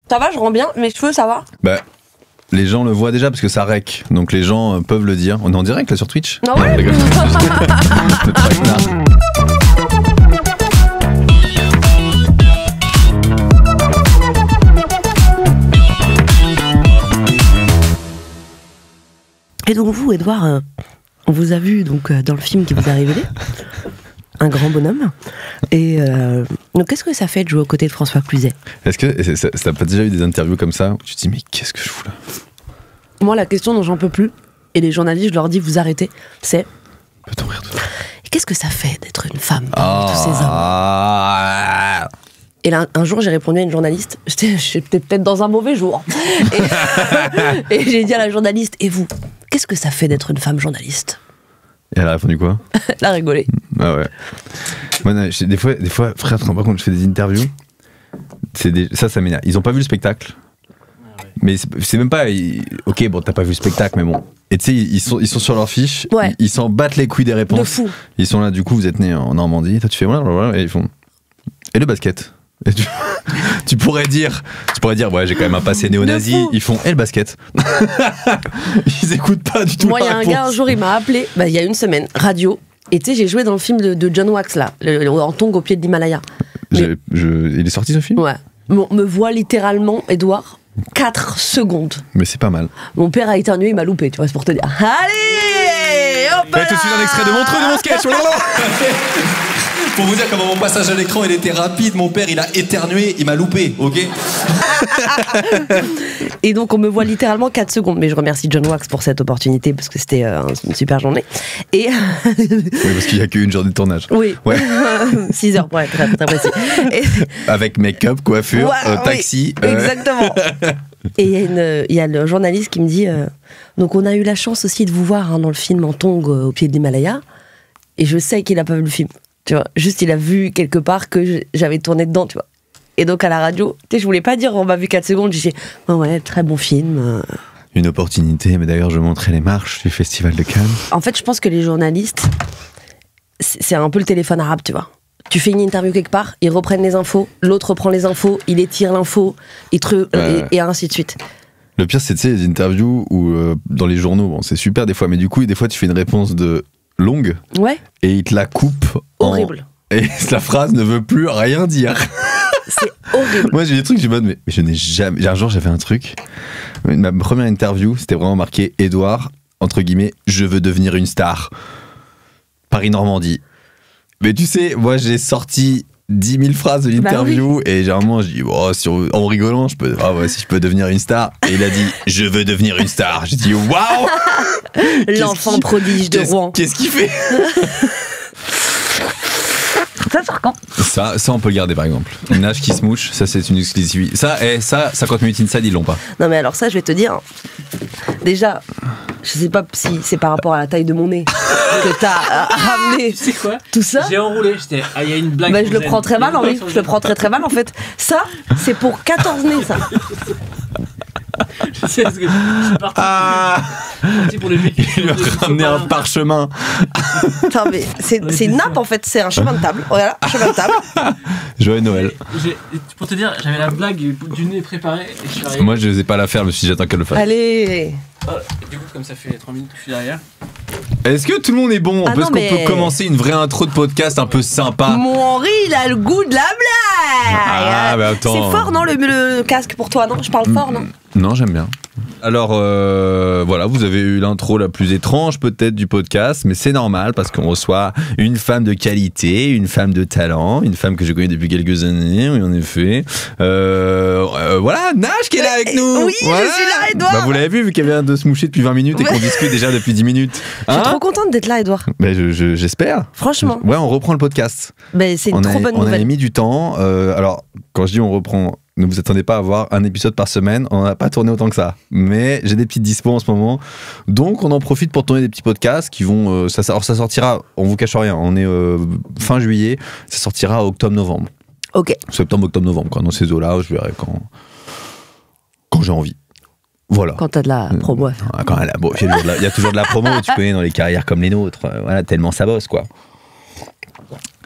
Ça va, je rends bien. Mes cheveux, ça va? Bah, les gens le voient déjà parce que ça rec. Donc les gens peuvent le dire. On est en direct là sur Twitch? Non, ouais. Le traquenard. Et donc vous, Edouard, on vous a vu donc, dans le film qui vous a révélé, un grand bonhomme. Et donc qu'est-ce que ça fait de jouer aux côtés de François Cluzet? Est-ce que t'as pas déjà eu des interviews comme ça où tu te dis mais qu'est-ce que je fous là? Moi, la question dont j'en peux plus, et les journalistes, je leur dis vous arrêtez, c'est Peut-on rire de ça? qu'est-ce que ça fait d'être une femme parmi tous ces hommes? Et là, un jour, j'ai répondu à une journaliste, j'étais peut-être dans un mauvais jour. Et j'ai dit à la journaliste, et vous, qu'est-ce que ça fait d'être une femme journaliste? Et elle a répondu quoi? Elle a rigolé. Ah ouais. Moi, non, des fois, frère, tu te rends pas compte, je fais des interviews. Ça m'énerve. Ils ont pas vu le spectacle. Mais c'est même pas. Ok, bon, t'as pas vu le spectacle, mais bon. Et tu sais, ils sont sur leur fiche. Ouais. Ils s'en battent les couilles des réponses. De fou. Ils sont là, du coup, vous êtes né en Normandie. Toi, tu fais voilà, et ils font. Et le basket? Et tu pourrais dire, ouais, j'ai quand même un passé néo-nazi. Ils font, et le basket? Ils écoutent pas du tout. Moi, il y a un gars, un jour, il m'a appelé, il y a une semaine, radio. Et tu sais, j'ai joué dans le film de John Wax, là, en tongue au pied de l'Himalaya. Il est sorti ce film? Ouais. On me voit littéralement, Edouard, 4 secondes. Mais c'est pas mal. Mon père a éternué, il m'a loupé, tu vois, c'est pour te dire. Allez, hop là. Et tout de suite un extrait de Montreux de mon sketch. Pour vous dire comment mon passage à l'écran il était rapide, mon père il a éternué, il m'a loupé, ok? Et donc on me voit littéralement 4 secondes. Mais je remercie John Wax pour cette opportunité parce que c'était une super journée. Et oui, parce qu'il n'y a qu'une journée de tournage. oui, Ouais. 6 heures pour être très, très précis. Et... Avec make-up, coiffure, taxi. Oui, exactement. Et il y a le journaliste qui me dit donc on a eu la chance aussi de vous voir dans le film en tongue au pied de l'Himalaya. Et je sais qu'il a pas vu le film. Tu vois, juste il a vu quelque part que j'avais tourné dedans, tu vois. Et donc à la radio, tu sais, je voulais pas dire on m'a vu 4 secondes, j'ai dit ouais, très bon film. Une opportunité, mais d'ailleurs je montrais les marches du Festival de Cannes. En fait, je pense que les journalistes, c'est un peu le téléphone arabe, tu vois. Tu fais une interview quelque part, ils reprennent les infos, l'autre reprend les infos, il étire l'info, et ainsi de suite. Le pire, c'est, tu sais, les interviews où dans les journaux, bon, c'est super des fois, mais du coup, des fois, tu fais une réponse longue. Ouais. Et ils te la coupent. Horrible. Et la phrase ne veut plus rien dire. C'est horrible. Moi, j'ai des trucs, je me dis, mais je n'ai jamais. Un jour, j'ai fait un truc. Ma première interview, c'était vraiment marqué Edouard, entre guillemets, je veux devenir une star. Paris-Normandie. Mais tu sais, moi, j'ai sorti 10 000 phrases de l'interview et généralement, je dis, en rigolant, si je peux devenir une star. Et il a dit, je veux devenir une star. J'ai dit, waouh! L'enfant prodige de Rouen. Qu'est-ce qu'il fait? Ça sort quand? Ça, on peut le garder par exemple. Une nage qui se mouche, ça c'est une exclusivité. Ça, 50 minutes inside, ils l'ont pas. Non mais alors ça, je vais te dire. Déjà, je sais pas si c'est par rapport à la taille de mon nez que t'as ramené. C'est quoi? Tout ça. J'ai enroulé, il y a une blague. Bah, je le prends très mal, Henri. Je le prends très très mal en fait. Ça, c'est pour 14 nez, ça. Je sais ce que je suis parti pour les mecs. Il lui a ramené un parchemin. Attends, mais c'est une nappe en fait, c'est un chemin de table. Voilà, un chemin de table. Joyeux Noël. Pour te dire, j'avais la blague du nez préparée. Et je suis arrivé. Moi, je n'osais pas la faire, je me suis dit, j'attends qu'elle le fasse. Allez. Du coup, comme ça fait 3 minutes que je suis derrière. Est-ce que tout le monde est bon? Est-ce qu'on peut commencer une vraie intro de podcast un peu sympa? Mon Henri, il a le goût de la blague. Ah, bah attends. C'est fort, non, le casque pour toi, non? Je parle fort, non? Non, j'aime bien. Alors, voilà, vous avez eu l'intro la plus étrange peut-être du podcast, mais c'est normal parce qu'on reçoit une femme de qualité, une femme de talent, une femme que je connais depuis quelques années, oui, en effet. Voilà, Nash qui est là avec nous. Oui, voilà. je suis là, Edouard. Bah, vous l'avez vu qu'elle vient de se moucher depuis 20 minutes et qu'on discute déjà depuis 10 minutes. Je suis trop contente d'être là, Edouard. Bah, j'espère. Franchement. Ouais, on reprend le podcast. Bah, c'est une trop bonne nouvelle. On a mis du temps. Alors, quand je dis on reprend, ne vous attendez pas à avoir un épisode par semaine. On n'a pas tourné autant que ça. Mais j'ai des petites dispos en ce moment. Donc, on en profite pour tourner des petits podcasts qui vont... ça sortira, on vous cache rien, on est fin juillet. Ça sortira octobre-novembre. Ok. Septembre, octobre, novembre. Quoi. Dans ces eaux-là, je verrai quand j'ai envie. Voilà. Quand t'as de la promo à faire. Il y a toujours de la promo, tu connais, dans les carrières comme les nôtres. Voilà, tellement ça bosse, quoi.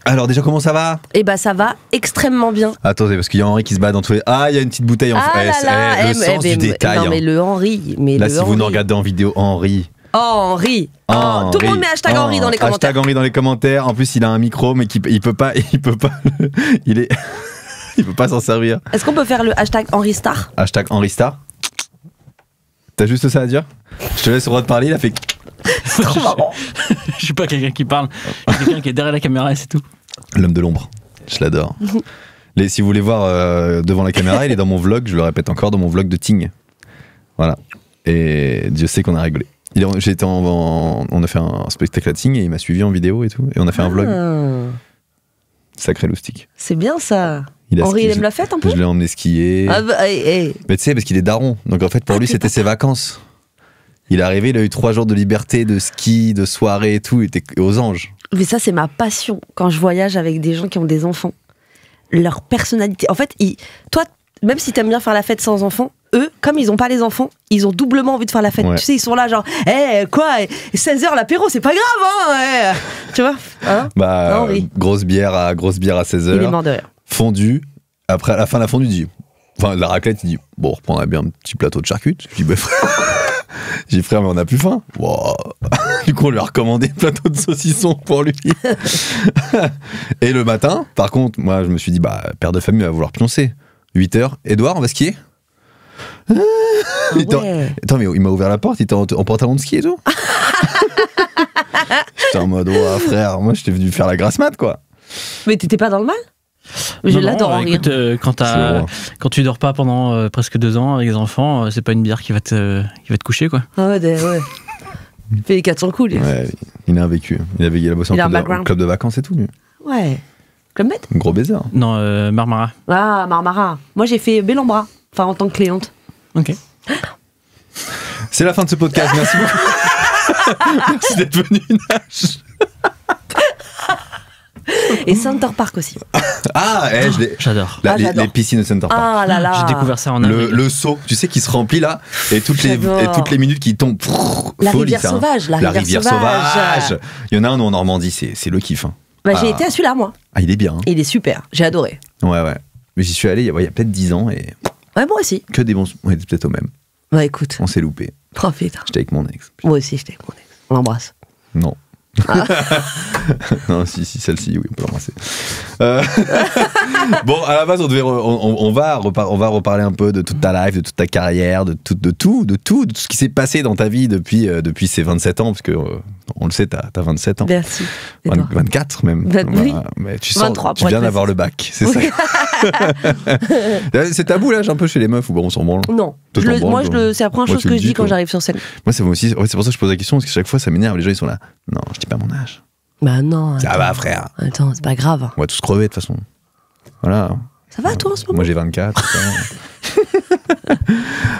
Alors déjà, comment ça va? Eh ben ça va extrêmement bien. Attendez, parce qu'il y a Henri qui se bat dans tous les... Ah, il y a une petite bouteille en Ah là là, le sens du détail. Non mais le Henri, mais Là, le si vous Henri. nous regardez en vidéo, Henri. Oh Henri. Oh, tout le monde met hashtag Henri dans les commentaires. Hashtag Henri dans les commentaires. En plus, il a un micro, mais il peut pas, il peut pas s'en servir. Est-ce qu'on peut faire le hashtag Henri Star? Hashtag Henri Star. T'as juste ça à dire? Je te laisse le droit de parler, il a fait... Trop marrant. Je suis pas quelqu'un qui parle. Je suis quelqu'un qui est derrière la caméra et c'est tout. L'homme de l'ombre. Je l'adore. Si vous voulez voir devant la caméra, il est dans mon vlog, je le répète encore, dans mon vlog de Ting. Voilà. Et Dieu sait qu'on a rigolé. On a fait un spectacle à Ting et il m'a suivi en vidéo et tout. Et on a fait un vlog. Sacré loustique. C'est bien ça. Il Henri, il aime la fête un peu? Je l'ai emmené skier. Ah bah, hey. Mais tu sais, parce qu'il est daron. Donc en fait, pour lui, c'était ses vacances. Il est arrivé, il a eu 3 jours de liberté, de ski, de soirée et tout. Il était aux anges. Mais ça, c'est ma passion quand je voyage avec des gens qui ont des enfants. Leur personnalité. En fait, toi, même si t'aimes bien faire la fête sans enfants, eux, comme ils ont pas les enfants, ils ont doublement envie de faire la fête. Ouais. Tu sais, ils sont là, genre, 16h l'apéro, c'est pas grave, hein, Tu vois hein Bah, Henri. grosse bière à 16h. Il est mort de rire. Fondu. Après, à la fin de la fondue, il dit, enfin, la raclette, il dit, bon, on reprendrait bien un petit plateau de charcutes. Je dis, bah, frère, j'ai dit, frère, mais on a plus faim. Wow. Du coup, on lui a recommandé un plateau de saucisson pour lui. Et le matin, par contre, moi, je me suis dit, bah, père de famille va vouloir pioncer. 8h, Edouard, on va skier? Ouais. Attends, mais il m'a ouvert la porte, il était en pantalon de ski et tout. J'étais en mode, ouais, frère, moi, j'étais venu faire la grasse mat, quoi. Mais t'étais pas dans le mal? Je Non, l'adore non, Henri. écoute, quand tu dors pas pendant presque 2 ans avec les enfants, c'est pas une bière qui va te coucher, quoi. Ah ouais, ouais. Il fait les 400 coups, lui. Ouais, il a un vécu. Il a bossé Il a un en background. club de vacances et tout, lui. Ouais. Club Med? Un gros baiser. Non, Marmara. Ah, Marmara. Moi, j'ai fait Bellambra. Enfin, en tant que cliente. Ok. C'est la fin de ce podcast, merci beaucoup. Merci d'être venu, Nash. Et Center Park aussi. Ah, je l'ai. J'adore. J'adore. Les piscines de Center Park. Ah là là. J'ai découvert ça en avril. Le seau, tu sais, qui se remplit là, et toutes J'adore. les minutes qui tombent. La Folie, rivière ça, hein. sauvage. La rivière sauvage. Il y en a un en Normandie, c'est le kiff. Hein. Bah, j'ai été à celui-là, moi. Ah, il est bien. Hein. Il est super. J'ai adoré. Ouais. Mais j'y suis allé il y a peut-être 10 ans et Ouais, moi aussi. que des bons. On était peut-être au même. Ouais, écoute. On s'est loupé. Profite. J'étais avec mon ex. Moi aussi, j'étais avec mon ex. On l'embrasse. Non. Non, si, celle-ci, oui, on peut l'embrasser. Bon, à la base, on va reparler un peu de toute ta life, de toute ta carrière, de tout ce qui s'est passé dans ta vie depuis ces 27 ans, parce que on le sait, t'as 27 ans. Merci. Et toi 24 même. Oui. Mais tu sens, 23 tu pour viens être d'avoir le bac, c'est ça. C'est tabou l'âge un peu chez les meufs ou bon, on s'en branle. Non. Toi, t'en branles, toi. C'est la première Moi, chose tu que le je dis, dis quand toi. j'arrive sur scène. Moi, c'est aussi, ouais, c'est pour ça que je pose la question, parce que chaque fois ça m'énerve. Les gens ils sont là. Non, je dis pas mon âge. Bah non. Ça attends. va, frère. Attends, c'est pas grave. On va tous crever de toute façon. Voilà. Ça va, toi, en ce moment? Moi j'ai 24. ça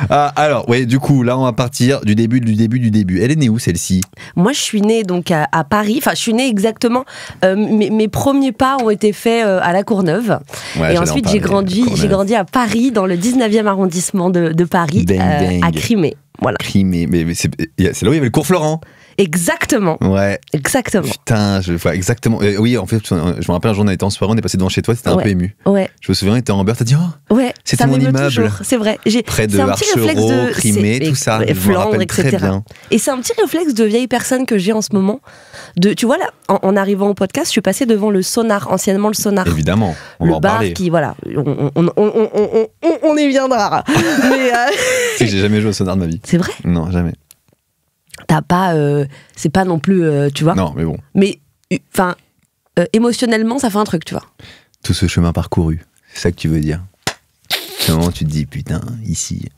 va. Alors, ouais, du coup, là on va partir du début. Elle est née où celle-ci? Moi, je suis née donc à Paris. Enfin, je suis née exactement. Mes premiers pas ont été faits à La Courneuve. Ouais, Et ensuite, j'ai grandi à Paris, dans le 19e arrondissement de Paris, Ding, ding. à Crimée. Voilà. Crimée. Mais c'est là où il y avait le cours Florent. Exactement. Ouais. Exactement. Putain, je vois exactement. Oui, en fait, je me rappelle un jour on était en soirée, on est passé devant chez toi, c'était un Ouais. peu ému. Ouais. Je me souviens, on était en beurre, t'as dit oh, Ouais. c'est ça ton m'émeut immeuble. toujours, c'est vrai. Près de c'est un petit réflexe Archereau, de Crimée, c'est- tout ça. et Je me Flandre, rappelle très etc. bien. Et c'est un petit réflexe de vieille personne que j'ai en ce moment. Tu vois là, en arrivant au podcast, je suis passée devant le Sonar, anciennement le Sonar. Évidemment, on va Le en bar parler. qui, voilà, on y viendra. Mais Tu sais que j'ai jamais joué au sonar de ma vie. c'est vrai, Non, jamais. t'as pas, c'est pas non plus, tu vois. Non, mais bon, Mais, enfin, émotionnellement, ça fait un truc, tu vois. tout ce chemin parcouru, c'est ça que tu veux dire. À un moment, tu te dis, putain, ici,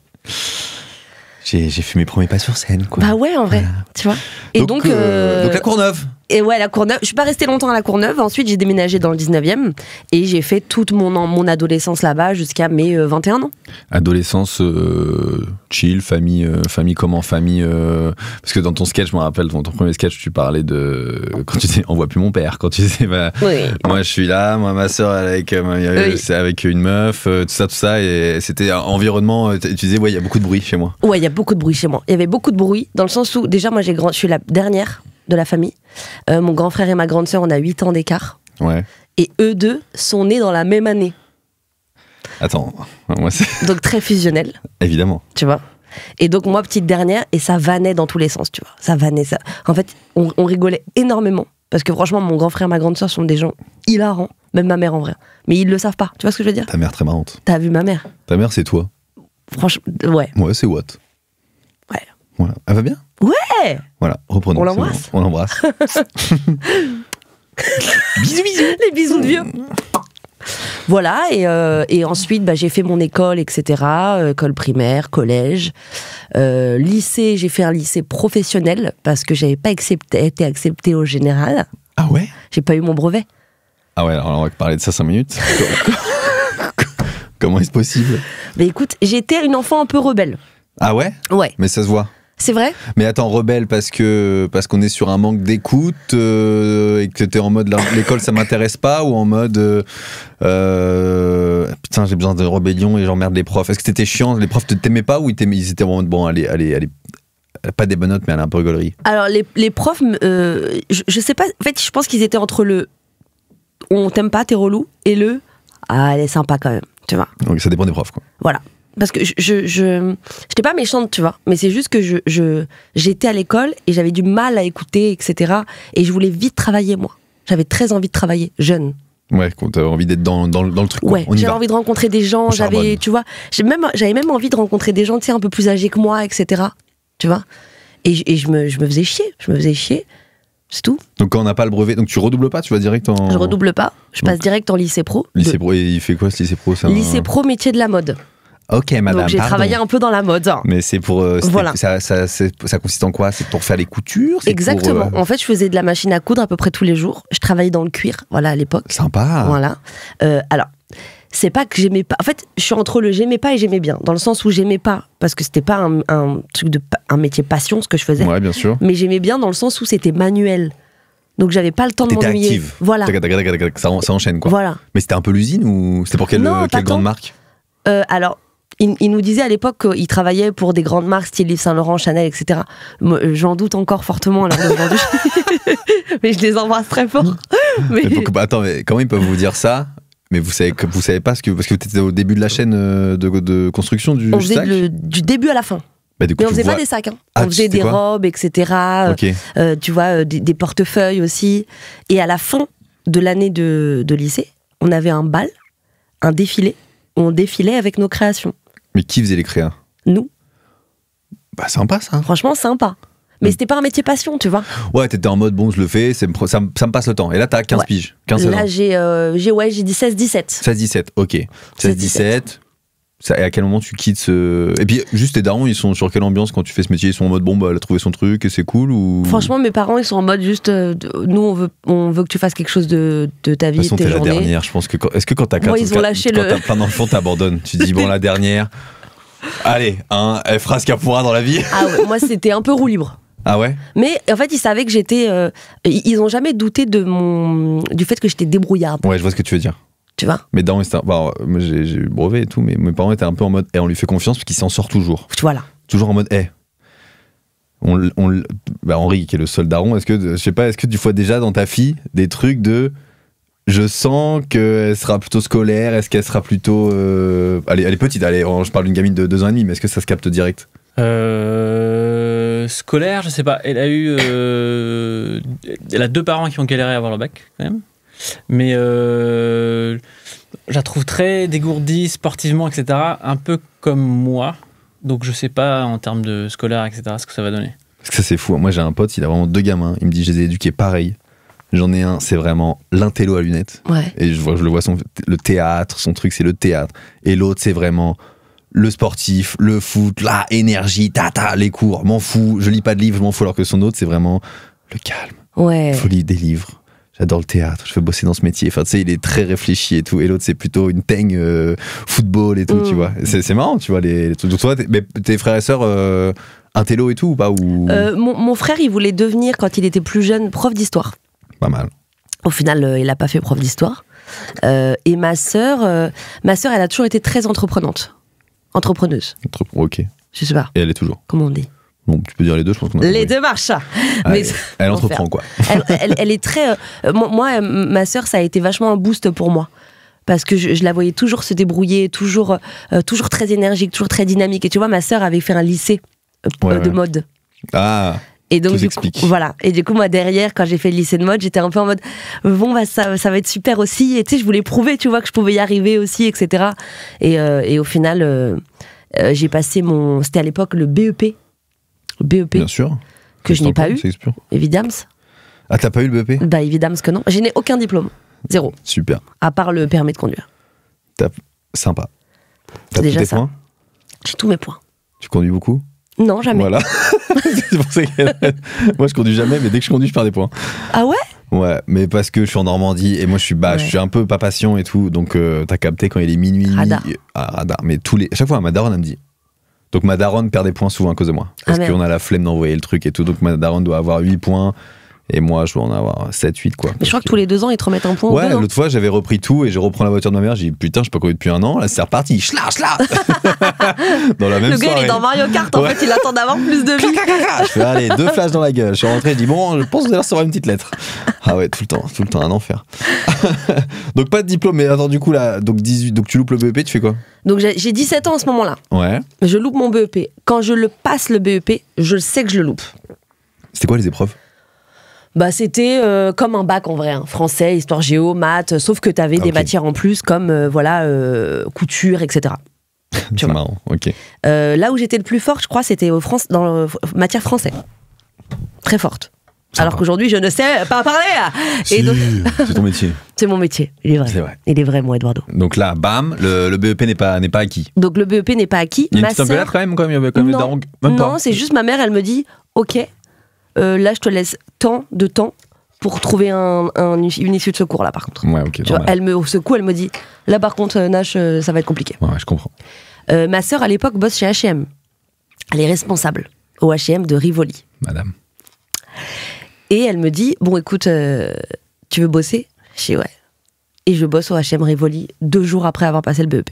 j'ai fait mes premiers pas sur scène, quoi. Bah ouais, en vrai, Voilà. tu vois. Et donc, la Courneuve. et ouais, la Courneuve. Je suis pas restée longtemps à la Courneuve. Ensuite, j'ai déménagé dans le 19e et j'ai fait toute mon adolescence là-bas jusqu'à mes 21 ans. Adolescence, chill, famille comment famille parce que dans ton sketch, je me rappelle, dans ton premier sketch, tu parlais de quand tu disais on voit plus mon père, quand tu disais bah, Oui. moi je suis là, moi ma soeur elle est avec, c'est avec une meuf, tout ça et c'était un environnement, tu disais ouais il y a beaucoup de bruit chez moi. Ouais, il y a beaucoup de bruit chez moi. Il y avait beaucoup de bruit dans le sens où déjà moi je suis la dernière de la famille. Mon grand frère et ma grande sœur, on a 8 ans d'écart. Ouais. Et eux deux sont nés dans la même année. Attends, moi c'est. Donc très fusionnel, Évidemment. tu vois. Et donc moi, petite dernière, et ça vannait dans tous les sens, tu vois. Ça vannait, ça. En fait, on rigolait énormément. Parce que franchement, mon grand frère, ma grande soeur sont des gens hilarants. Même ma mère en vrai. Mais ils le savent pas, tu vois ce que je veux dire? Ta mère très marrante. T'as vu ma mère? Ta mère c'est toi. Franchement, ouais. Ouais, c'est what? Ouais. Voilà. Elle va bien? Ouais. Voilà, reprenons. On c'est l'embrasse. bon. On l'embrasse. Bisous, bisous. Les bisous de vieux. Voilà, et ensuite j'ai fait mon école, etc. École primaire, collège, lycée, j'ai fait un lycée professionnel parce que j'avais pas été acceptée au général. Ah ouais? J'ai pas eu mon brevet. Ah ouais, alors on va parler de ça 5 minutes. Comment est-ce possible? Mais écoute, j'étais une enfant un peu rebelle. Ah ouais? Ouais. Mais ça se voit. C'est vrai? Mais attends, rebelle parce qu'on est sur un manque d'écoute et que t'es en mode l'école ça m'intéresse pas, ou en mode putain j'ai besoin de rébellion et j'emmerde les profs. Est-ce que t'étais chiant? Les profs t'aimaient pas, ou ils étaient en mode bon allez, pas des bonnes notes mais elle a un peu rigolerie? Alors les profs, je sais pas, en fait je pense qu'ils étaient entre le on t'aime pas, t'es relou, et le ah elle est sympa quand même, tu vois. Donc ça dépend des profs quoi. Voilà. Parce que j'étais pas méchante, tu vois, mais c'est juste que j'étais à l'école et j'avais du mal à écouter, etc. Et je voulais vite travailler, moi. J'avais très envie de travailler, jeune. Ouais, quand t'avais envie d'être dans le truc. Ouais, j'avais envie de rencontrer des gens, j'avais, tu vois, j'avais même envie de rencontrer des gens, tu sais, un peu plus âgés que moi, etc. Tu vois. Et je me faisais chier, c'est tout. Donc quand on n'a pas le brevet, donc tu redoubles pas, tu vas direct en... Je redouble pas, je passe direct en lycée pro. Lycée pro, et il fait quoi ce lycée pro? Lycée pro, métier de la mode. Ok, madame. Donc j'ai travaillé un peu dans la mode. Mais c'est pour. Voilà. Ça consiste en quoi? C'est pour faire les coutures? Exactement. En fait, je faisais de la machine à coudre à peu près tous les jours. Je travaillais dans le cuir, voilà, à l'époque. Sympa. Voilà. Alors, c'est pas que j'aimais pas. En fait, je suis entre le j'aimais pas et j'aimais bien. Dans le sens où j'aimais pas, parce que c'était pas un truc un métier passion, ce que je faisais. Ouais, bien sûr. Mais j'aimais bien dans le sens où c'était manuel. Donc j'avais pas le temps de m'ennuyer. T'étais active. Voilà. Ça enchaîne quoi. Voilà. Mais c'était un peu l'usine, ou c'était pour quelle grande marque? Alors. Il nous disait à l'époque qu'il travaillait pour des grandes marques, style Yves Saint Laurent, Chanel, etc. J'en doute encore fortement à l'heure d'aujourd'hui. Mais je les embrasse très fort. Mais Attends, mais comment ils peuvent vous dire ça? Mais vous savez pas parce que t'étais au début de la chaîne de construction du sac. On faisait du début à la fin. Bah, du coup, mais on faisait pas des sacs. Hein. Ah, on faisait des robes, etc. Okay. Tu vois, des portefeuilles aussi. Et à la fin de l'année de lycée, on avait un bal, un défilé, où on défilait avec nos créations. Mais qui faisait les créas? Nous. Bah sympa ça. Franchement sympa. Mais c'était pas un métier passion, tu vois. Ouais, t'étais en mode bon, je le fais, ça me passe le temps. Et là t'as 15 piges. 15 là ans. j'ai dit 16-17. 16-17, ok. 16-17. Et à quel moment tu quittes ce... Et puis juste tes darons, ils sont sur quelle ambiance quand tu fais ce métier? Ils sont en mode bon bah elle a trouvé son truc et c'est cool, ou... Franchement mes parents ils sont en mode juste nous on veut que tu fasses quelque chose de ta vie, de tes journées. La dernière, je pense que est-ce que quand t'as t'as plein d'enfants t'abandonnes, tu dis bon la dernière, allez elle fera ce qu'elle pourra dans la vie. Ah ouais, moi c'était un peu roue libre. Ah ouais? Mais en fait ils savaient que j'étais ils ont jamais douté du fait que j'étais débrouillarde. Ouais, je vois ce que tu veux dire. Tu vois. Mais dans moi j'ai eu le brevet et tout, mais mes parents étaient un peu en mode on lui fait confiance parce qu'il s'en sort toujours. Voilà. Toujours en mode Henri qui est le seul daron, est-ce que tu vois déjà dans ta fille des trucs de je sens qu'elle sera plutôt scolaire, est-ce qu'elle sera plutôt elle est petite, je parle d'une gamine de 2 ans et demi, mais est-ce que ça se capte direct? Scolaire, je sais pas, elle a 2 parents qui ont galéré à avoir le bac quand même. Mais je la trouve très dégourdie sportivement, etc. Un peu comme moi. Donc je sais pas en termes de scolaire, etc. ce que ça va donner. Parce que ça c'est fou. Moi j'ai un pote, il a vraiment 2 gamins. Il me dit je les ai éduqués pareil. J'en ai un, c'est vraiment l'intello à lunettes. Ouais. Et je le vois le théâtre, son truc c'est le théâtre. Et l'autre c'est vraiment le sportif, le foot, la énergie, les cours, m'en fous. Je lis pas de livres, je m'en fous. Alors que son autre c'est vraiment le calme. Ouais. Il faut lire des livres. J'adore le théâtre, je veux bosser dans ce métier. Enfin, tu sais, il est très réfléchi et tout. Et l'autre, c'est plutôt une teigne football et tout, tu vois. C'est marrant, tu vois. Donc, toi, tes frères et sœurs, intello et tout, ou pas ou... Mon frère, il voulait devenir, quand il était plus jeune, prof d'histoire. Pas mal. Au final, il n'a pas fait prof d'histoire. Et ma sœur, elle a toujours été très entrepreneuse. Ok. Je sais pas. Et elle est toujours. Comment on dit? Bon, tu peux dire les deux, je pense qu'on a Les compris. deux marchent. Allez, Mais elle enfer. entreprend, quoi. Elle est très. Moi, ma sœur, ça a été vachement un boost pour moi. Parce que je la voyais toujours se débrouiller, toujours très énergique, toujours très dynamique. Et tu vois, ma sœur avait fait un lycée Ouais, de ouais. mode. Ah, Et donc, tout du coup, s'explique. voilà. Et du coup, moi, derrière, quand j'ai fait le lycée de mode, j'étais un peu en mode, bon, bah, ça va être super aussi. Et tu sais, je voulais prouver, tu vois, que je pouvais y arriver aussi, etc. Et au final, j'ai passé c'était à l'époque le BEP. Le BEP, bien sûr. que je n'ai pas eu, C'est sûr. évidemment. Ah, t'as pas eu le BEP? Bah, évidemment que non. Je n'ai aucun diplôme. Zéro. Super. À part le permis de conduire. Sympa. T'as C'est déjà tous tes ça. points? J'ai tous mes points. Tu conduis beaucoup? Non, jamais. Voilà. C'est pour ça que moi je conduis jamais, mais dès que je conduis, je perds des points. Ah ouais? Ouais, mais parce que je suis en Normandie et moi je Ouais. suis un peu pas patient et tout, donc t'as capté quand il est minuit. Radar. Radar. Mais chaque fois, ma daronne elle me dit. Donc ma daronne perd des points souvent à cause de moi. Parce merde. qu'on a la flemme d'envoyer le truc et tout. Donc ma daronne doit avoir 8 points et moi je dois en avoir 7, 8 quoi. Mais je crois que tous les 2 ans, ils te remettent un point. Ouais, ou deux, non l'autre fois j'avais repris tout et je reprends la voiture de ma mère. J'ai dit putain, je peux pas conduire depuis un an. Là c'est reparti. Schla. Dans la même Le gars, il soirée. est dans Mario Kart. En Ouais. fait, il attend d'avoir plus de vie. Je fais allez, 2 flashs dans la gueule. Je suis rentré, je dis bon, je pense que vous allez recevoir une petite lettre. Ah ouais, tout le temps, un enfer. Donc pas de diplôme, mais attends, du coup là, donc 18, donc tu loupes le BEP, tu fais quoi? Donc, j'ai 17 ans à ce moment-là. Ouais. Je loupe mon BEP. Quand je le passe, le BEP, je sais que je le loupe. C'était quoi les épreuves? Bah, c'était comme un bac en vrai, hein. Français, histoire géo, maths, sauf que t'avais des ok. matières en plus comme couture, etc. C'est vois. marrant, ok. Là où j'étais le plus fort, je crois, c'était dans matière français. Très forte. Sympa. Alors qu'aujourd'hui, je ne sais pas parler. Si, Et donc, c'est ton métier. c'est mon métier. Il est vrai. C'est vrai. Il est vrai, moi, Eduardo. Donc là, bam, le BEP n'est pas acquis. Donc le BEP n'est pas acquis. Il y a une Ma petite engueulade sœur, quand même, il y avait quand même non, des darons. Même non, pas. c'est juste ma mère, elle me dit, ok, là je te laisse tant de temps pour trouver une issue de secours là par contre. Ouais, ok. Tu vois, normal. au secours, elle me dit, là par contre, Nash, ça va être compliqué. Ouais, je comprends. Ma sœur à l'époque bosse chez H&M. Elle est responsable au H&M de Rivoli. Madame. Et elle me dit, bon écoute, tu veux bosser? Je dis ouais. Et je bosse au H&M Rivoli 2 jours après avoir passé le BEP.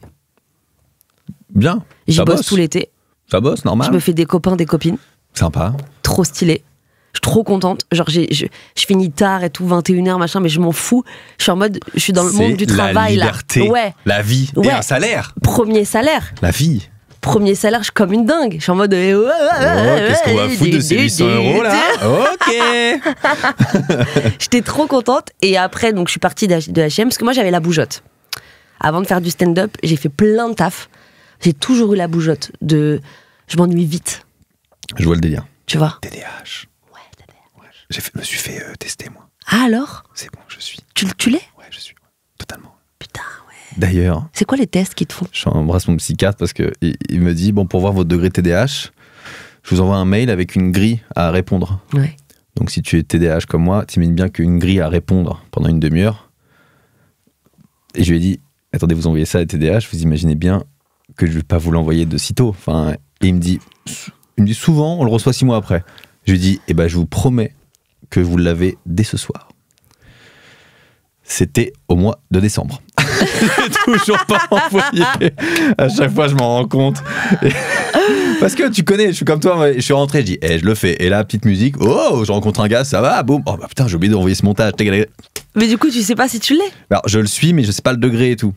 Bien. J'y Ça bosse bosse. tout l'été. Ça bosse, normal. Je me fais des copains, des copines. Sympa. Trop stylé. Je suis trop contente. Genre, je finis tard et tout, 21h, machin, mais je m'en fous. Je suis en mode, je suis dans le monde du travail, la liberté, là. Ouais. la vie Ouais. et un salaire. Premier salaire. La vie. Premier salaire, je suis comme une dingue. Je suis en mode, Oh, qu'est-ce qu'on va foutre de ces 800 € là? Ok. J'étais trop contente. Et après, donc, je suis partie de H&M parce que moi, j'avais la bougeotte. Avant de faire du stand-up, j'ai fait plein de taf. J'ai toujours eu la bougeotte je m'ennuie vite. Je vois le délire. Tu vois? TDAH. Ouais, Ouais, me suis fait tester moi. Ah alors? C'est bon, je suis. Tu l'es? Ouais, je suis. Totalement. Putain, ouais. D'ailleurs, C'est quoi les tests qu'ils te font? j'embrasse mon psychiatre parce que il me dit bon, pour voir votre degré TDAH, je vous envoie un mail avec une grille à répondre. Ouais. Donc si tu es TDAH comme moi, t'imagines bien qu'une grille à répondre pendant une demi-heure. Et je lui ai dit attendez, vous envoyez ça à TDAH, vous imaginez bien que je ne vais pas vous l'envoyer de sitôt. Enfin, et il me dit souvent, on le reçoit 6 mois après. Je lui dis, eh ben, je vous promets que vous l'avez dès ce soir. C'était au mois de décembre. J'ai toujours pas envoyé. À chaque fois, je m'en rends compte. Parce que tu connais, je suis comme toi, je suis rentré, je dis, je le fais. Et là, petite musique, oh, je rencontre un gars, ça va, boum. Oh bah putain, j'ai oublié d'envoyer ce montage. Mais du coup, tu sais pas si tu l'es. Alors, je le suis, mais je sais pas le degré et tout.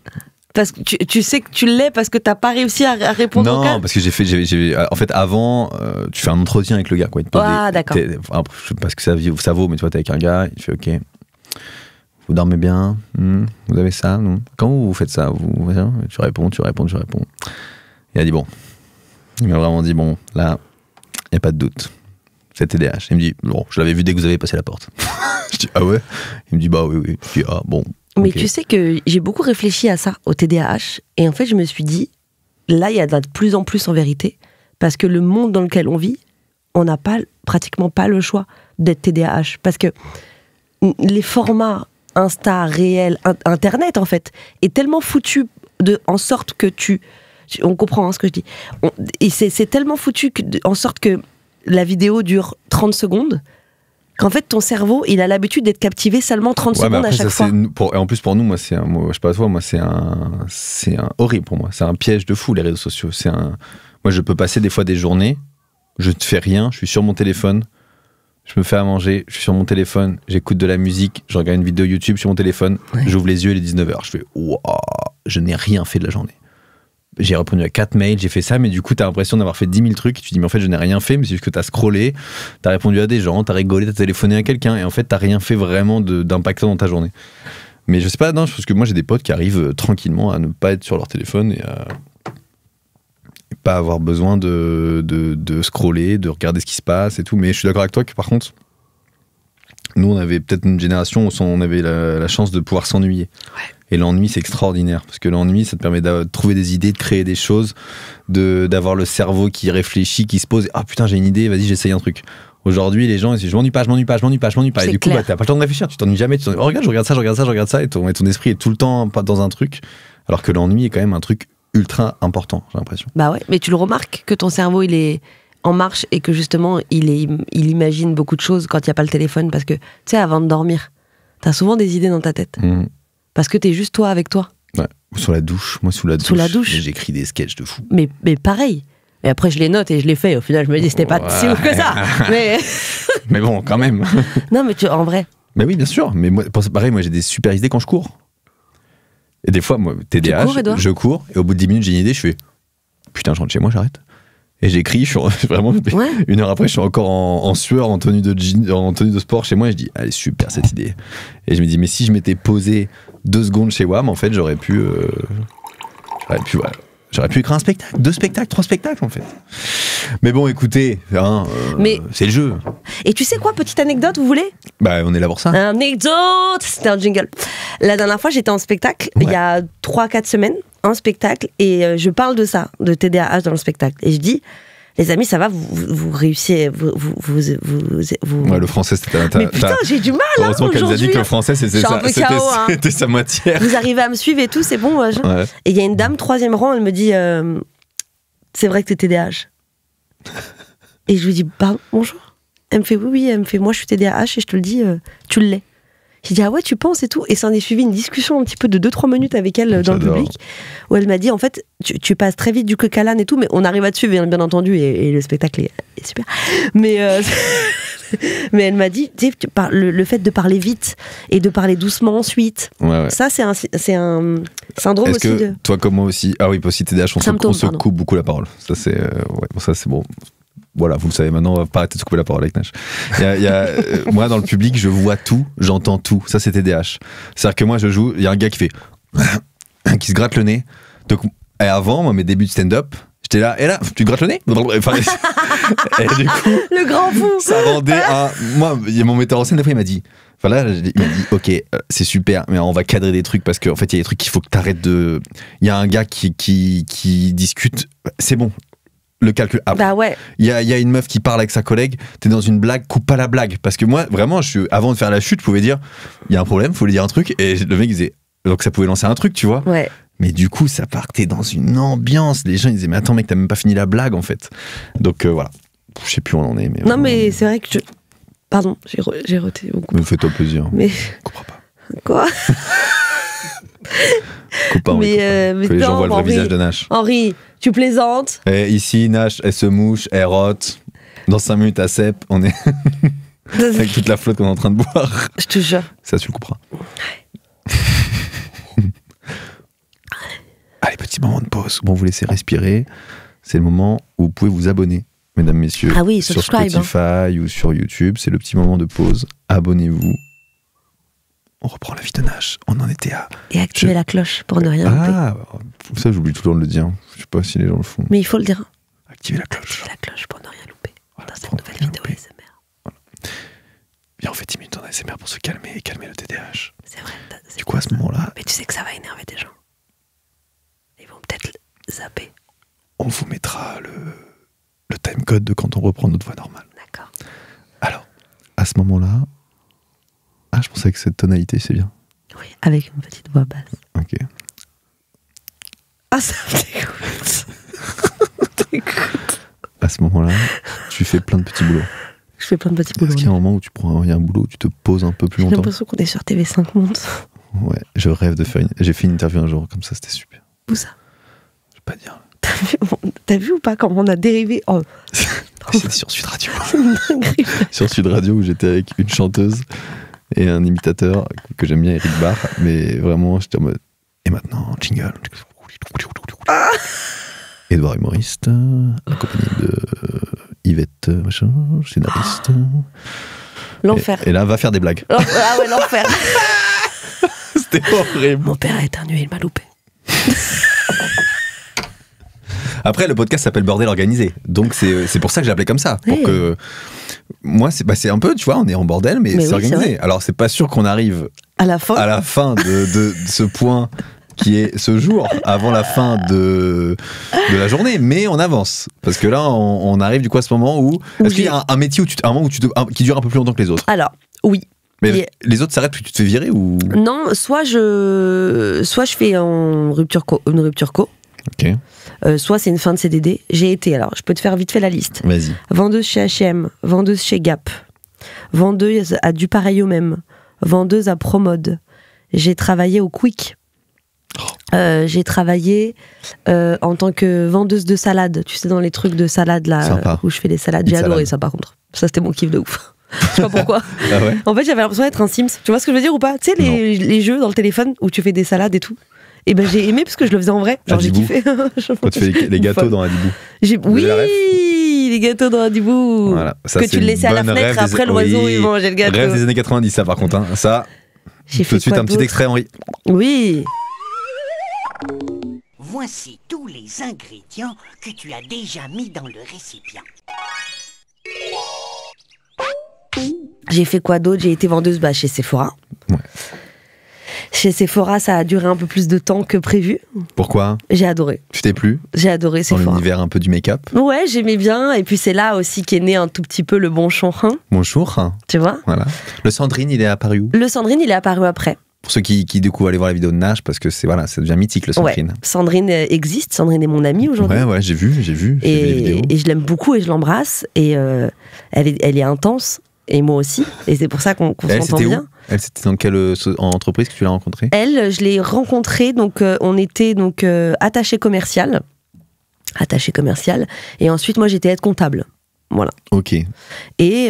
Parce que tu sais que tu l'es parce que t'as pas réussi à répondre au Non, cas. parce que en fait, avant, tu fais un entretien avec le gars, quoi. Il te pose D'accord. je sais pas ce que ça vaut, mais tu vois, t'es avec un gars, il fait OK. Vous dormez bien? Vous avez ça? Non. Quand vous faites ça? Tu réponds. Il a dit bon. Il m'a vraiment dit bon, là, il n'y a pas de doute. C'est TDAH. Il me dit bon, je l'avais vu dès que vous avez passé la porte. Je dis ah ouais? Il me dit bah oui. Je dis ah bon. Mais ok. tu sais que j'ai beaucoup réfléchi à ça, au TDAH, et en fait je me suis dit, là il y a de plus en plus en vérité, parce que le monde dans lequel on vit, on n'a pratiquement pas le choix d'être TDAH, parce que les formats Insta, réel, Internet en fait, est tellement foutu en sorte que on comprend ce que je dis, et c'est tellement foutu en sorte que la vidéo dure 30 secondes, qu'en fait ton cerveau il a l'habitude d'être captivé seulement 30 Ouais, mais secondes après, à chaque fois. Et en plus pour nous, moi, je sais pas toi, moi c'est un horrible pour moi. C'est un piège de fou les réseaux sociaux. Moi je peux passer des fois des journées je ne fais rien, je suis sur mon téléphone, je me fais à manger, je suis sur mon téléphone, j'écoute de la musique, je regarde une vidéo YouTube sur mon téléphone, j'ouvre les yeux, il est 19h, je fais waouh, je n'ai rien fait de la journée. J'ai répondu à 4 mails, j'ai fait ça, mais du coup, t'as l'impression d'avoir fait 10 000 trucs. Et tu te dis, mais en fait, je n'ai rien fait, mais c'est juste que t'as scrollé, t'as répondu à des gens, t'as rigolé, t'as téléphoné à quelqu'un, et en fait, t'as rien fait vraiment d'impactant dans ta journée. Mais je sais pas, non, parce que moi, j'ai des potes qui arrivent tranquillement à ne pas être sur leur téléphone et pas avoir besoin de scroller, de regarder ce qui se passe et tout. Mais je suis d'accord avec toi que, par contre, nous, on avait peut-être une génération où on avait la chance de pouvoir s'ennuyer. Ouais. Et l'ennui, c'est extraordinaire. Parce que l'ennui, ça te permet de trouver des idées, de créer des choses, d'avoir le cerveau qui réfléchit, qui se pose. Ah putain, j'ai une idée, vas-y, j'essaye un truc. Aujourd'hui, les gens, ils disent, je m'ennuie pas. Et du coup, t'as pas le temps de réfléchir, tu t'ennuies jamais. Oh, regarde, je regarde ça. Et ton esprit est tout le temps dans un truc. Alors que l'ennui est quand même un truc ultra important, j'ai l'impression. Bah ouais, mais tu le remarques que ton cerveau, il est en marche et que justement, il imagine beaucoup de choses quand il n'y a pas le téléphone. Parce que, tu sais, avant de dormir, t'as souvent des idées dans ta tête. Parce que t'es juste toi avec toi. Ouais. Ou sur la douche. Moi, sous la douche. J'écris des sketchs de fou. Mais pareil. Et après, je les note et je les fais. Au final, je me dis, c'était pas si ouf que ça. Mais bon, quand même. Non, mais en vrai. Mais oui, bien sûr. Mais moi, pareil, moi, j'ai des super idées quand je cours. Et des fois, moi, TDAH, je cours. Et au bout de 10 minutes, j'ai une idée. Je fais putain, je rentre chez moi, j'arrête. Et j'écris, je suis vraiment. Ouais. Une heure après, je suis encore en sueur, en tenue de sport chez moi. Et je dis, allez, super cette idée. Et je me dis, mais si je m'étais posé 2 secondes chez WAM, en fait, j'aurais pu écrire un spectacle, 2 spectacles, 3 spectacles, en fait. Mais bon, écoutez, c'est le jeu. Et tu sais quoi, petite anecdote, vous voulez ? Bah, on est là pour ça. Anecdote, c'était un jingle. La dernière fois, j'étais en spectacle, il y a 3-4 semaines, un spectacle, et je parle de ça, de TDAH dans le spectacle. Et je dis, les amis, ça va, vous réussissez, vous... Ouais, le français, c'était... Mais putain, j'ai du mal, heureusement qu'elle nous a dit que le français, c'était sa matière. Vous arrivez à me suivre et tout, c'est bon. Ouais. Et il y a une dame, 3e rang, elle me dit, c'est vrai que t'es TDAH. Et je lui dis, pardon, bonjour. Elle me fait, oui, elle me fait, moi je suis TDAH et je te le dis, tu l'es. J'ai dit, ah ouais, tu penses et tout. Et ça en est suivi une discussion un petit peu de 2-3 minutes avec elle dans le public, où elle m'a dit, en fait, tu passes très vite du coq à l'âne et tout, mais on arrive à te suivre, bien entendu, et le spectacle est super. Mais elle m'a dit, tu sais, le fait de parler vite et de parler doucement ensuite, ça, c'est un syndrome aussi. Est-ce que toi, comme moi aussi, ah oui, aussi TDAH, on se coupe beaucoup la parole. Ça, c'est bon. Voilà, vous le savez maintenant, on va pas arrêter de se couper la parole avec Nash. Moi, dans le public, je vois tout, j'entends tout. Ça, c'est TDAH. C'est-à-dire que moi, je joue, il y a un gars qui fait qui se gratte le nez. Donc, et avant, moi, mes débuts de stand-up, j'étais là, et là, tu te grattes le nez enfin, et du coup, le grand fou. Ça vendait à... Moi, il y a mon metteur en scène, des fois, il m'a dit, enfin là, il m'a dit, ok, c'est super, mais on va cadrer des trucs parce qu'en fait, il y a des trucs qu'il faut que t'arrêtes de... Il y a un gars qui discute, c'est bon. Le calcul. Bah ouais. Il y a une meuf qui parle avec sa collègue, t'es dans une blague, coupe pas la blague. Parce que moi, vraiment, avant de faire la chute, je pouvais dire, il y a un problème, faut lui dire un truc. Et le mec disait, donc ça pouvait lancer un truc, tu vois. Ouais. Mais du coup, ça partait dans une ambiance. Les gens, ils disaient, mais attends, mec, t'as même pas fini la blague, en fait. Donc voilà. Je sais plus où on en est. Mais non, mais c'est vrai que Pardon, j'ai roté beaucoup. Mais fais-toi plaisir. Mais. Comprends pas. Quoi? Coupe pas, mais que les gens voient le vrai visage de Nash. Henri, tu plaisantes? Et ici, Nash, elle se mouche, elle rote. Dans 5 minutes à Cep, on est avec toute la flotte qu'on est en train de boire. Je te jure. Ça, tu le couperas. Allez, petit moment de pause. Bon, vous laissez respirer. C'est le moment où vous pouvez vous abonner, mesdames, messieurs. Ah oui, sur Spotify ou sur YouTube. C'est le petit moment de pause. Abonnez-vous. On reprend la vie de Nash. On en était à... Et activer la cloche pour ne rien louper. Ah, ça j'oublie toujours de le dire. Je sais pas si les gens le font. Mais il faut le dire. Activer la cloche. Activer la cloche pour ne rien louper. Voilà, dans cette nouvelle vidéo ASMR. Voilà. Bien, on fait 10 minutes en ASMR pour se calmer et calmer le TDAH. C'est vrai. Du coup, à ce moment-là... Mais tu sais que ça va énerver des gens. Ils vont peut-être zapper. On vous mettra le timecode de quand on reprend notre voix normale. D'accord. Alors, à ce moment-là... Ah, je pensais que cette tonalité, c'est bien. Oui, avec une petite voix basse. Ok. Ah, ça t'écoute. À ce moment-là, tu fais plein de petits boulots. Je fais plein de petits boulots. Est-ce qu'il y a un moment où il y a un boulot où tu te poses un peu plus longtemps? J'ai l'impression qu'on est sur TV5 Monde. Ouais, je rêve de faire J'ai fait une interview un jour comme ça, c'était super. Où ça? Je vais pas dire. T'as vu ou pas comment on a dérivé? Oh. C'était sur Sud Radio. Sur Sud Radio où j'étais avec une chanteuse et un imitateur que j'aime bien, Eric Barr. Mais vraiment, j'étais en mode. Et maintenant, jingle. Édouard humoriste, accompagné de Yvette, machin, scénariste. L'enfer. Et là, va faire des blagues. Ah ouais, l'enfer. C'était horrible. Mon père a éternué, il m'a loupé. Après, le podcast s'appelle Bordel Organisé. Donc, c'est pour ça que j'ai appelé comme ça. Pour Oui. que. Moi, c'est un peu, tu vois, on est en bordel, mais Mais c'est oui, organisé. c'est vrai. Alors, c'est pas sûr qu'on arrive À la fin. à la fin de ce point qui est ce jour, avant la fin de la journée, mais on avance. Parce que là, on arrive du coup à ce moment où. Est-ce qu'il y a un métier un moment qui dure un peu plus longtemps que les autres? Alors, oui. Mais les autres s'arrêtent puis tu te fais virer ou. Non, soit je fais une rupture co. Ok, Soit c'est une fin de CDD. J'ai été, alors je peux te faire vite fait la liste. vas-y. Vendeuse chez H&M, vendeuse chez Gap, vendeuse à Du Pareil au Même, vendeuse à Promode. J'ai travaillé au Quick. J'ai travaillé en tant que vendeuse de salade. Tu sais, dans les trucs de salade là, Sympa. où je fais les salades. Une J'ai adoré salade. ça par contre. Ça c'était mon kiff de ouf. Je sais pas pourquoi. Ah ouais? En fait, j'avais l'impression d'être un Sims. Tu vois ce que je veux dire ou pas? Tu sais, les jeux dans le téléphone où tu fais des salades et tout. Et ben j'ai aimé parce que je le faisais en vrai. Genre j'ai Adibou. kiffé. Quand tu fais les gâteaux dans Adibou. Oui, avez la ref les gâteaux dans Adibou. Voilà. Ça, Que c'est tu le une laissais à la bonne fenêtre, rêve des- après l'oiseau oui. il mangeait le gâteau. Rêve des années 90, ça par contre. Hein. Ça, J'ai tout fait de suite quoi un petit d'autre extrait, Henri. Oui. Voici tous les ingrédients que tu as déjà mis dans le récipient. J'ai fait quoi d'autre? J'ai été vendeuse chez Sephora. Ouais. Chez Sephora, ça a duré un peu plus de temps que prévu. Pourquoi? J'ai adoré. Tu t'es plu J'ai adoré dans Sephora. l'univers un peu du make-up? Ouais, j'aimais bien. Et puis c'est là aussi qu'est né un tout petit peu le bon chanrin, Bonjour. tu vois. Voilà. Le Sandrine, il est apparu où? Le Sandrine, il est apparu après. Pour ceux qui du coup allaient voir la vidéo de Nash, parce que ça devient mythique le Sandrine. Ouais. Sandrine existe. Sandrine est mon amie aujourd'hui. Ouais, j'ai vu les vidéos. Et je l'aime beaucoup et je l'embrasse. Et elle est intense. Et moi aussi. Et c'est pour ça qu'on Elle, s'entend c'était bien. où? Elle, c'était dans quelle entreprise que tu l'as rencontrée? Elle, je l'ai rencontrée, donc on était donc attaché commercial. Et ensuite, moi, j'étais aide comptable. Voilà. Ok. Et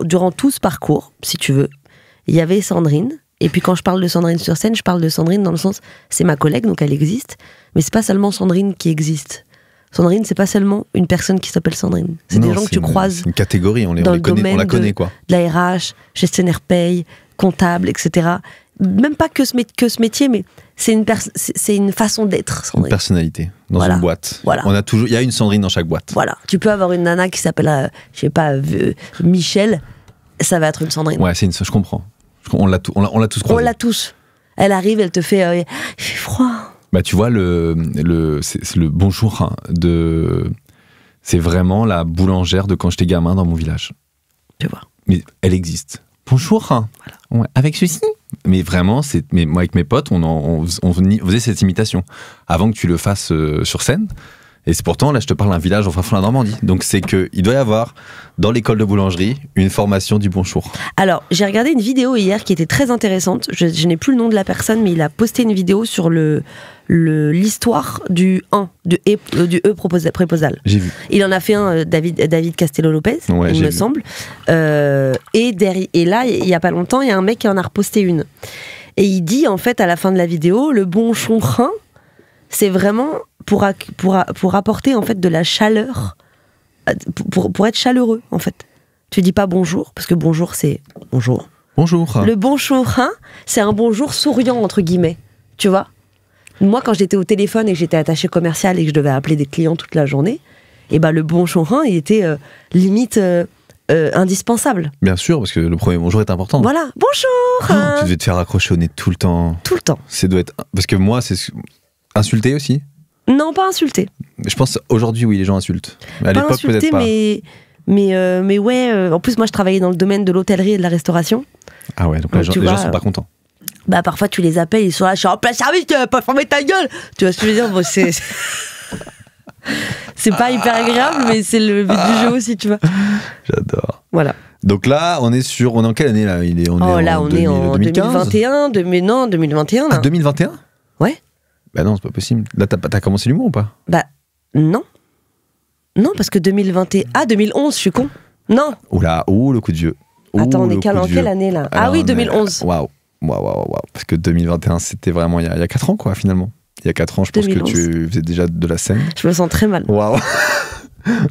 durant tout ce parcours, si tu veux, il y avait Sandrine. Et puis quand je parle de Sandrine sur scène, je parle de Sandrine dans le sens, c'est ma collègue, donc elle existe. Mais c'est pas seulement Sandrine qui existe. Sandrine, c'est pas seulement une personne qui s'appelle Sandrine. C'est des Non, gens que tu croises C'est une catégorie, on dans le connaît, domaine on la de- connaît quoi. de la RH, gestionnaire paye, comptable, etc. Même pas que ce métier, mais c'est une façon d'être, Une Sandrine. personnalité dans Voilà. une boîte. Voilà. Il y a une Sandrine dans chaque boîte. Voilà. Tu peux avoir une nana qui s'appelle, je sais pas, Michel, ça va être une Sandrine. Ouais, je comprends. On l'a tous On croisé. la touche. Elle arrive, elle te fait, il fait froid. Bah tu vois c'est le bonjour hein, c'est vraiment la boulangère de quand j'étais gamin dans mon village. Tu vois. Mais elle existe. Bonjour. Hein. Ouais, avec ceci. Mais vraiment mais moi avec mes potes on faisait cette imitation avant que tu le fasses sur scène. Et c'est pourtant, là, je te parle d'un village en fin fond de la Normandie. Donc, c'est qu'il doit y avoir, dans l'école de boulangerie, une formation du bonjour. Alors, j'ai regardé une vidéo hier qui était très intéressante. Je n'ai plus le nom de la personne, mais il a posté une vidéo sur l'histoire du E préposal. J'ai vu. Il en a fait un, David Castello-Lopez, Ouais, il j'ai me vu. semble. Et là, il y a pas longtemps, il y a un mec qui en a reposté une. Et il dit, en fait, à la fin de la vidéo, le bon chonrin, c'est vraiment pour apporter, en fait, de la chaleur, pour être chaleureux, en fait. Tu dis pas bonjour, parce que bonjour, c'est bonjour. Bonjour. Le bonjour, c'est un bonjour souriant, entre guillemets. Tu vois? Moi, quand j'étais au téléphone et que j'étais attachée commerciale et que je devais appeler des clients toute la journée, et ben le bonjour, il était limite indispensable. Bien sûr, parce que le premier bonjour est important. Voilà, bonjour Tu devais te faire accrocher au nez tout le temps. Tout le temps. Ça doit être... Parce que moi, c'est... Insulter aussi. Non, pas insulter. Je pense aujourd'hui, oui, les gens insultent. Mais à Pas l'époque, peut-être insulter, pas. mais ouais, en plus, moi, je travaillais dans le domaine de l'hôtellerie et de la restauration. Ah ouais, donc Donc, les tu gens vois, sont pas contents. Bah, parfois, tu les appelles, ils sont là, je suis en plein service, tu vas pas fermer ta gueule. Tu vois ce que je veux dire? Bon, c'est pas hyper agréable, mais c'est le but du jeu aussi, tu vois. J'adore. Voilà. Donc là, on est en quelle année là? On est en 2015 2021, 2021. Ah, Là. 2021? Ouais. Bah non, c'est pas possible. Là, t'as commencé l'humour ou pas? Bah, non. Non, parce que 2021... Ah, 2011, je suis con. Non. Oula, le coup de vieux. Attends, on est le coup en de vieux. quelle année, là? Alors, Ah oui, on est- 2011. Waouh. Parce que 2021, c'était vraiment il y a 4 ans, quoi, finalement. Il y a 4 ans, je pense 2011. que tu faisais déjà de la scène. Je me sens très mal. Waouh.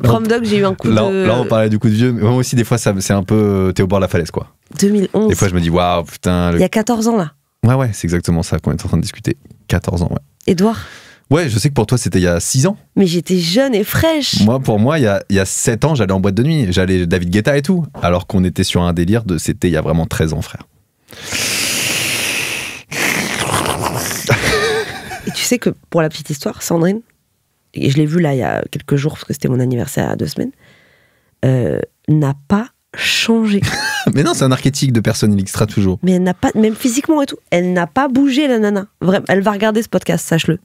Prom Dog, j'ai eu un coup Là, de... on parlait du coup de vieux, mais moi aussi, des fois, c'est un peu. T'es au bord de la falaise, quoi. 2011. Des fois, je me dis, waouh, putain. Il y a 14 ans, là. Ouais, c'est exactement ça qu'on est en train de discuter. 14 ans, ouais. Édouard. Ouais, je sais que pour toi, c'était il y a 6 ans. Mais j'étais jeune et fraîche. Pour moi, il y a 7 ans, j'allais en boîte de nuit. J'allais David Guetta et tout. Alors qu'on était sur un délire c'était il y a vraiment 13 ans, frère. Et tu sais que, pour la petite histoire, Sandrine, et je l'ai vue là il y a quelques jours, parce que c'était mon anniversaire à 2 semaines, n'a pas changé. Mais non, c'est un archétype de personne, il extra toujours. Mais elle n'a pas, même physiquement et tout, elle n'a pas bougé, la nana. Vraiment, elle va regarder ce podcast, sache-le.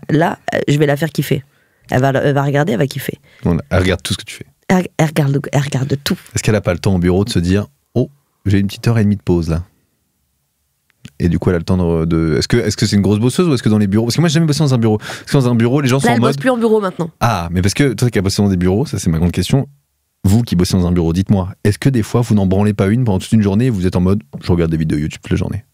Là, je vais la faire kiffer. Elle va regarder, elle va kiffer. Voilà, elle regarde tout ce que tu fais. Elle regarde tout. Est-ce qu'elle a pas le temps au bureau de se dire, oh, j'ai une petite heure et demie de pause là? Et du coup, elle a le temps de. Est-ce que c'est une grosse bosseuse ou est-ce que dans les bureaux? Parce que moi, j'ai jamais bossé dans un bureau. Parce que dans un bureau, les gens sont Là, en elle mode. bosse plus en bureau maintenant. Ah, mais parce que toi qui as bossé dans des bureaux, ça c'est ma grande question. Vous qui bossez dans un bureau, dites-moi, est-ce que des fois vous n'en branlez pas une pendant toute une journée et vous êtes en mode, je regarde des vidéos YouTube toute la journée?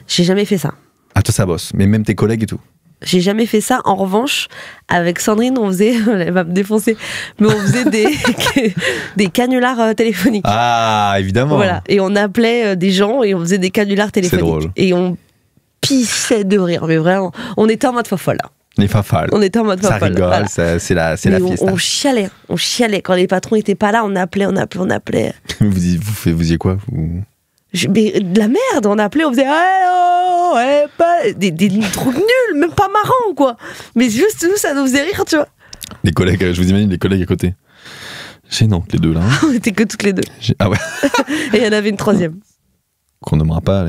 J'ai jamais fait ça. Ah, toi ça bosse, mais même tes collègues et tout. J'ai jamais fait ça. En revanche, avec Sandrine, on faisait, elle va me défoncer, mais on faisait des canulars téléphoniques. Ah, évidemment. Voilà. Et on appelait des gens et on faisait des canulars téléphoniques. drôle. Et on pissait de rire. Mais vraiment, on était en mode fofolle là. Les fafales. On était en mode Ça fofolle. rigole, Voilà. c'est la Mais fiesta. on chialait. Quand les patrons étaient pas là, on appelait. Vous faisiez quoi Mais de la merde, on appelait, on faisait allô, pas des trucs nuls, même pas marrants quoi. Mais juste nous, ça nous faisait rire, tu vois. Les collègues, je vous imagine les collègues à côté. Gênant, les deux là. Hein. On était que toutes les deux. Ah ouais. Et il y en avait une troisième. Qu'on nommera pas.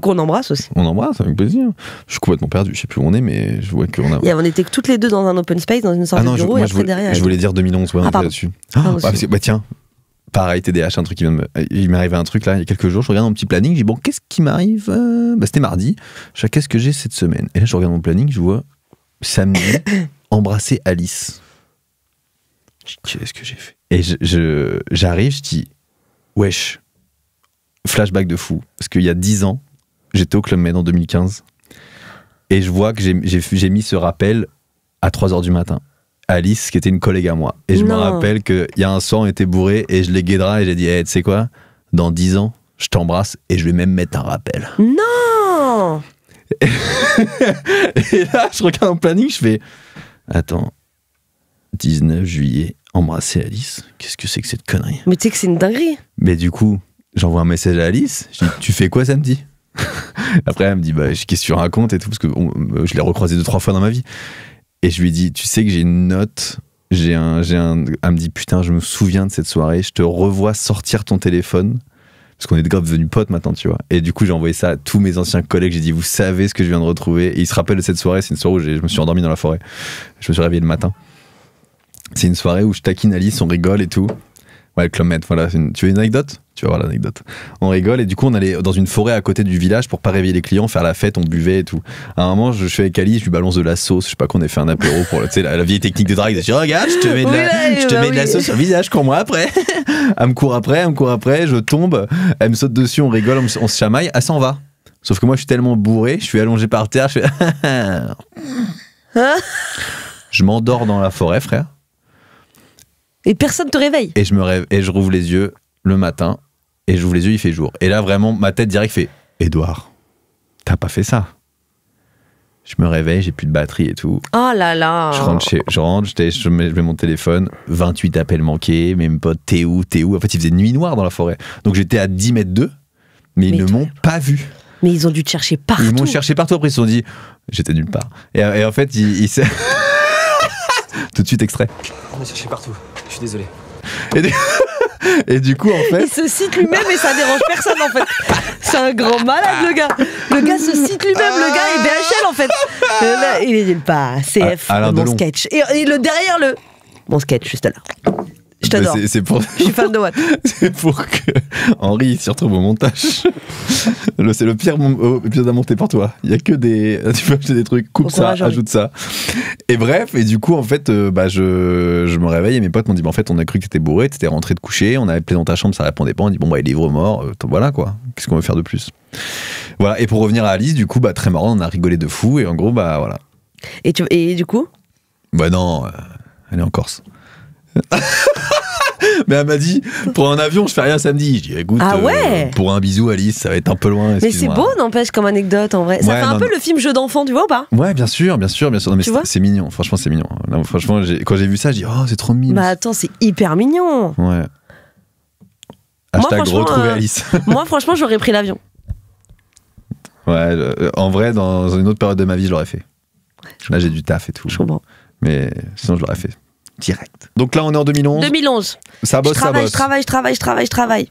Qu'on embrasse aussi. On embrasse avec plaisir. Je suis complètement perdu, je sais plus où on est, mais je vois qu'on a. Et on était que toutes les deux dans un open space, dans une sorte de bureau, et après derrière. Je voulais dire 2011, ouais, on était pardon. là-dessus. Pardon, Bah tiens, pareil, TDH, un truc qui vient il m'est arrivé un truc là, il y a quelques jours, je regarde mon petit planning, je dis bon, qu'est-ce qui m'arrive c'était mardi, je dis qu'est-ce que j'ai cette semaine? Et là, je regarde mon planning, je vois samedi, embrasser Alice. Je dis, qu'est-ce que j'ai fait? Et j'arrive, je dis, wesh, flashback de fou. Parce qu'il y a 10 ans, j'étais au Club Med en 2015, et je vois que j'ai mis ce rappel à 3h du matin. Alice, qui était une collègue à moi. Et je me rappelle qu'il y a un soir, on était bourré, et je l'ai guédra, et j'ai dit, hey, tu sais quoi? Dans 10 ans, je t'embrasse, et je vais même mettre un rappel. Non. Et là, je regarde mon planning, je fais, attends, 19 juillet, embrasser Alice, qu'est-ce que c'est que cette connerie? Mais tu sais que c'est une dinguerie. Mais du coup, j'envoie un message à Alice, je dis, tu fais quoi samedi? Après, elle me dit, bah, qu'est-ce que tu racontes et tout, parce que je l'ai recroisé 2-3 fois dans ma vie. Et je lui dis, tu sais que j'ai une note, elle me dit, putain, je me souviens de cette soirée, je te revois sortir ton téléphone, parce qu'on est grave devenus potes maintenant, tu vois. Et du coup, j'ai envoyé ça à tous mes anciens collègues, j'ai dit, vous savez ce que je viens de retrouver? Et ils se rappellent de cette soirée, c'est une soirée où je me suis endormi dans la forêt. Je me suis réveillé le matin. C'est une soirée où je taquine Alice, on rigole et tout. Ouais, le Club Med, voilà. Tu veux une anecdote? Tu vas voir l'anecdote. On rigole et du coup, on allait dans une forêt à côté du village pour pas réveiller les clients, faire la fête, on buvait et tout. À un moment, je suis avec Alice, je lui balance de la sauce. Je sais pas qu'on ait fait un apéro pour la vieille technique de drague. Je dis, regarde, je te mets de la sauce sur le visage, cours-moi après. Elle me court après, je tombe. Elle me saute dessus, on rigole, on se chamaille. Elle s'en va. Sauf que moi, je suis tellement bourré, je suis allongé par terre, je fais. Je m'endors dans la forêt, frère. Et personne te réveille. Et je me rêve, et je rouvre les yeux le matin, et j'ouvre les yeux, il fait jour. Et là, vraiment, ma tête direct fait, Édouard, t'as pas fait ça. Je me réveille, j'ai plus de batterie et tout. Oh là là. Je mets mon téléphone, 28 appels manqués, mes potes, t'es où? En fait, il faisait nuit noire dans la forêt. Donc j'étais à 10 mètres d'eux, mais ils ne m'ont pas vu. Mais ils ont dû te chercher partout. Ils m'ont cherché partout, après ils se sont dit, j'étais nulle part. Et en fait, ils tout de suite extrait. On m'a cherché partout, je suis désolé. Et du coup, en fait. Il se cite lui-même et ça dérange personne en fait. C'est un grand malade le gars. Le gars se cite lui-même, le gars est BHL en fait. Il est nulle part. CF, Alain mon Delon. sketch. Et le derrière mon sketch juste là. Je t'adore. C'est pour... Je suis fan de Watt. C'est pour que Henri s'y retrouve au montage. C'est le pire épisode à monter pour toi. Il y a que des... Tu peux acheter des trucs, coupe ça, ajoute ça. Et bref, et du coup, en fait, je me réveille et mes potes m'ont dit, en fait, on a cru que t'étais bourré, t'étais rentré te coucher, on avait appelé dans ta chambre, ça répondait pas. On dit, bon, il est ivre mort, voilà quoi. Qu'est-ce qu'on veut faire de plus? Voilà, et pour revenir à Alice, du coup, très marrant, on a rigolé de fou, et en gros, voilà. Et du coup? Non, elle est en Corse. Mais elle m'a dit, pour un avion, je fais rien samedi. Je dis, écoute, pour un bisou, Alice, ça va être un peu loin. Mais c'est beau, n'empêche, comme anecdote, en vrai. Ça fait un peu le film Jeu d'enfant, tu vois ou pas? Ouais, bien sûr. Non, mais c'est mignon, franchement, c'est mignon. Non, franchement, quand j'ai vu ça, je dis, oh, c'est trop mignon. Bah attends, c'est hyper mignon. Ouais. Hashtag retrouver Alice. Moi, franchement, j'aurais pris l'avion. Ouais, en vrai, dans une autre période de ma vie, je l'aurais fait. Là, j'ai du taf et tout. Je comprends. Mais sinon, je l'aurais fait. Direct. Donc là, on est en 2011. 2011. Ça bosse, ça bosse. Je travaille.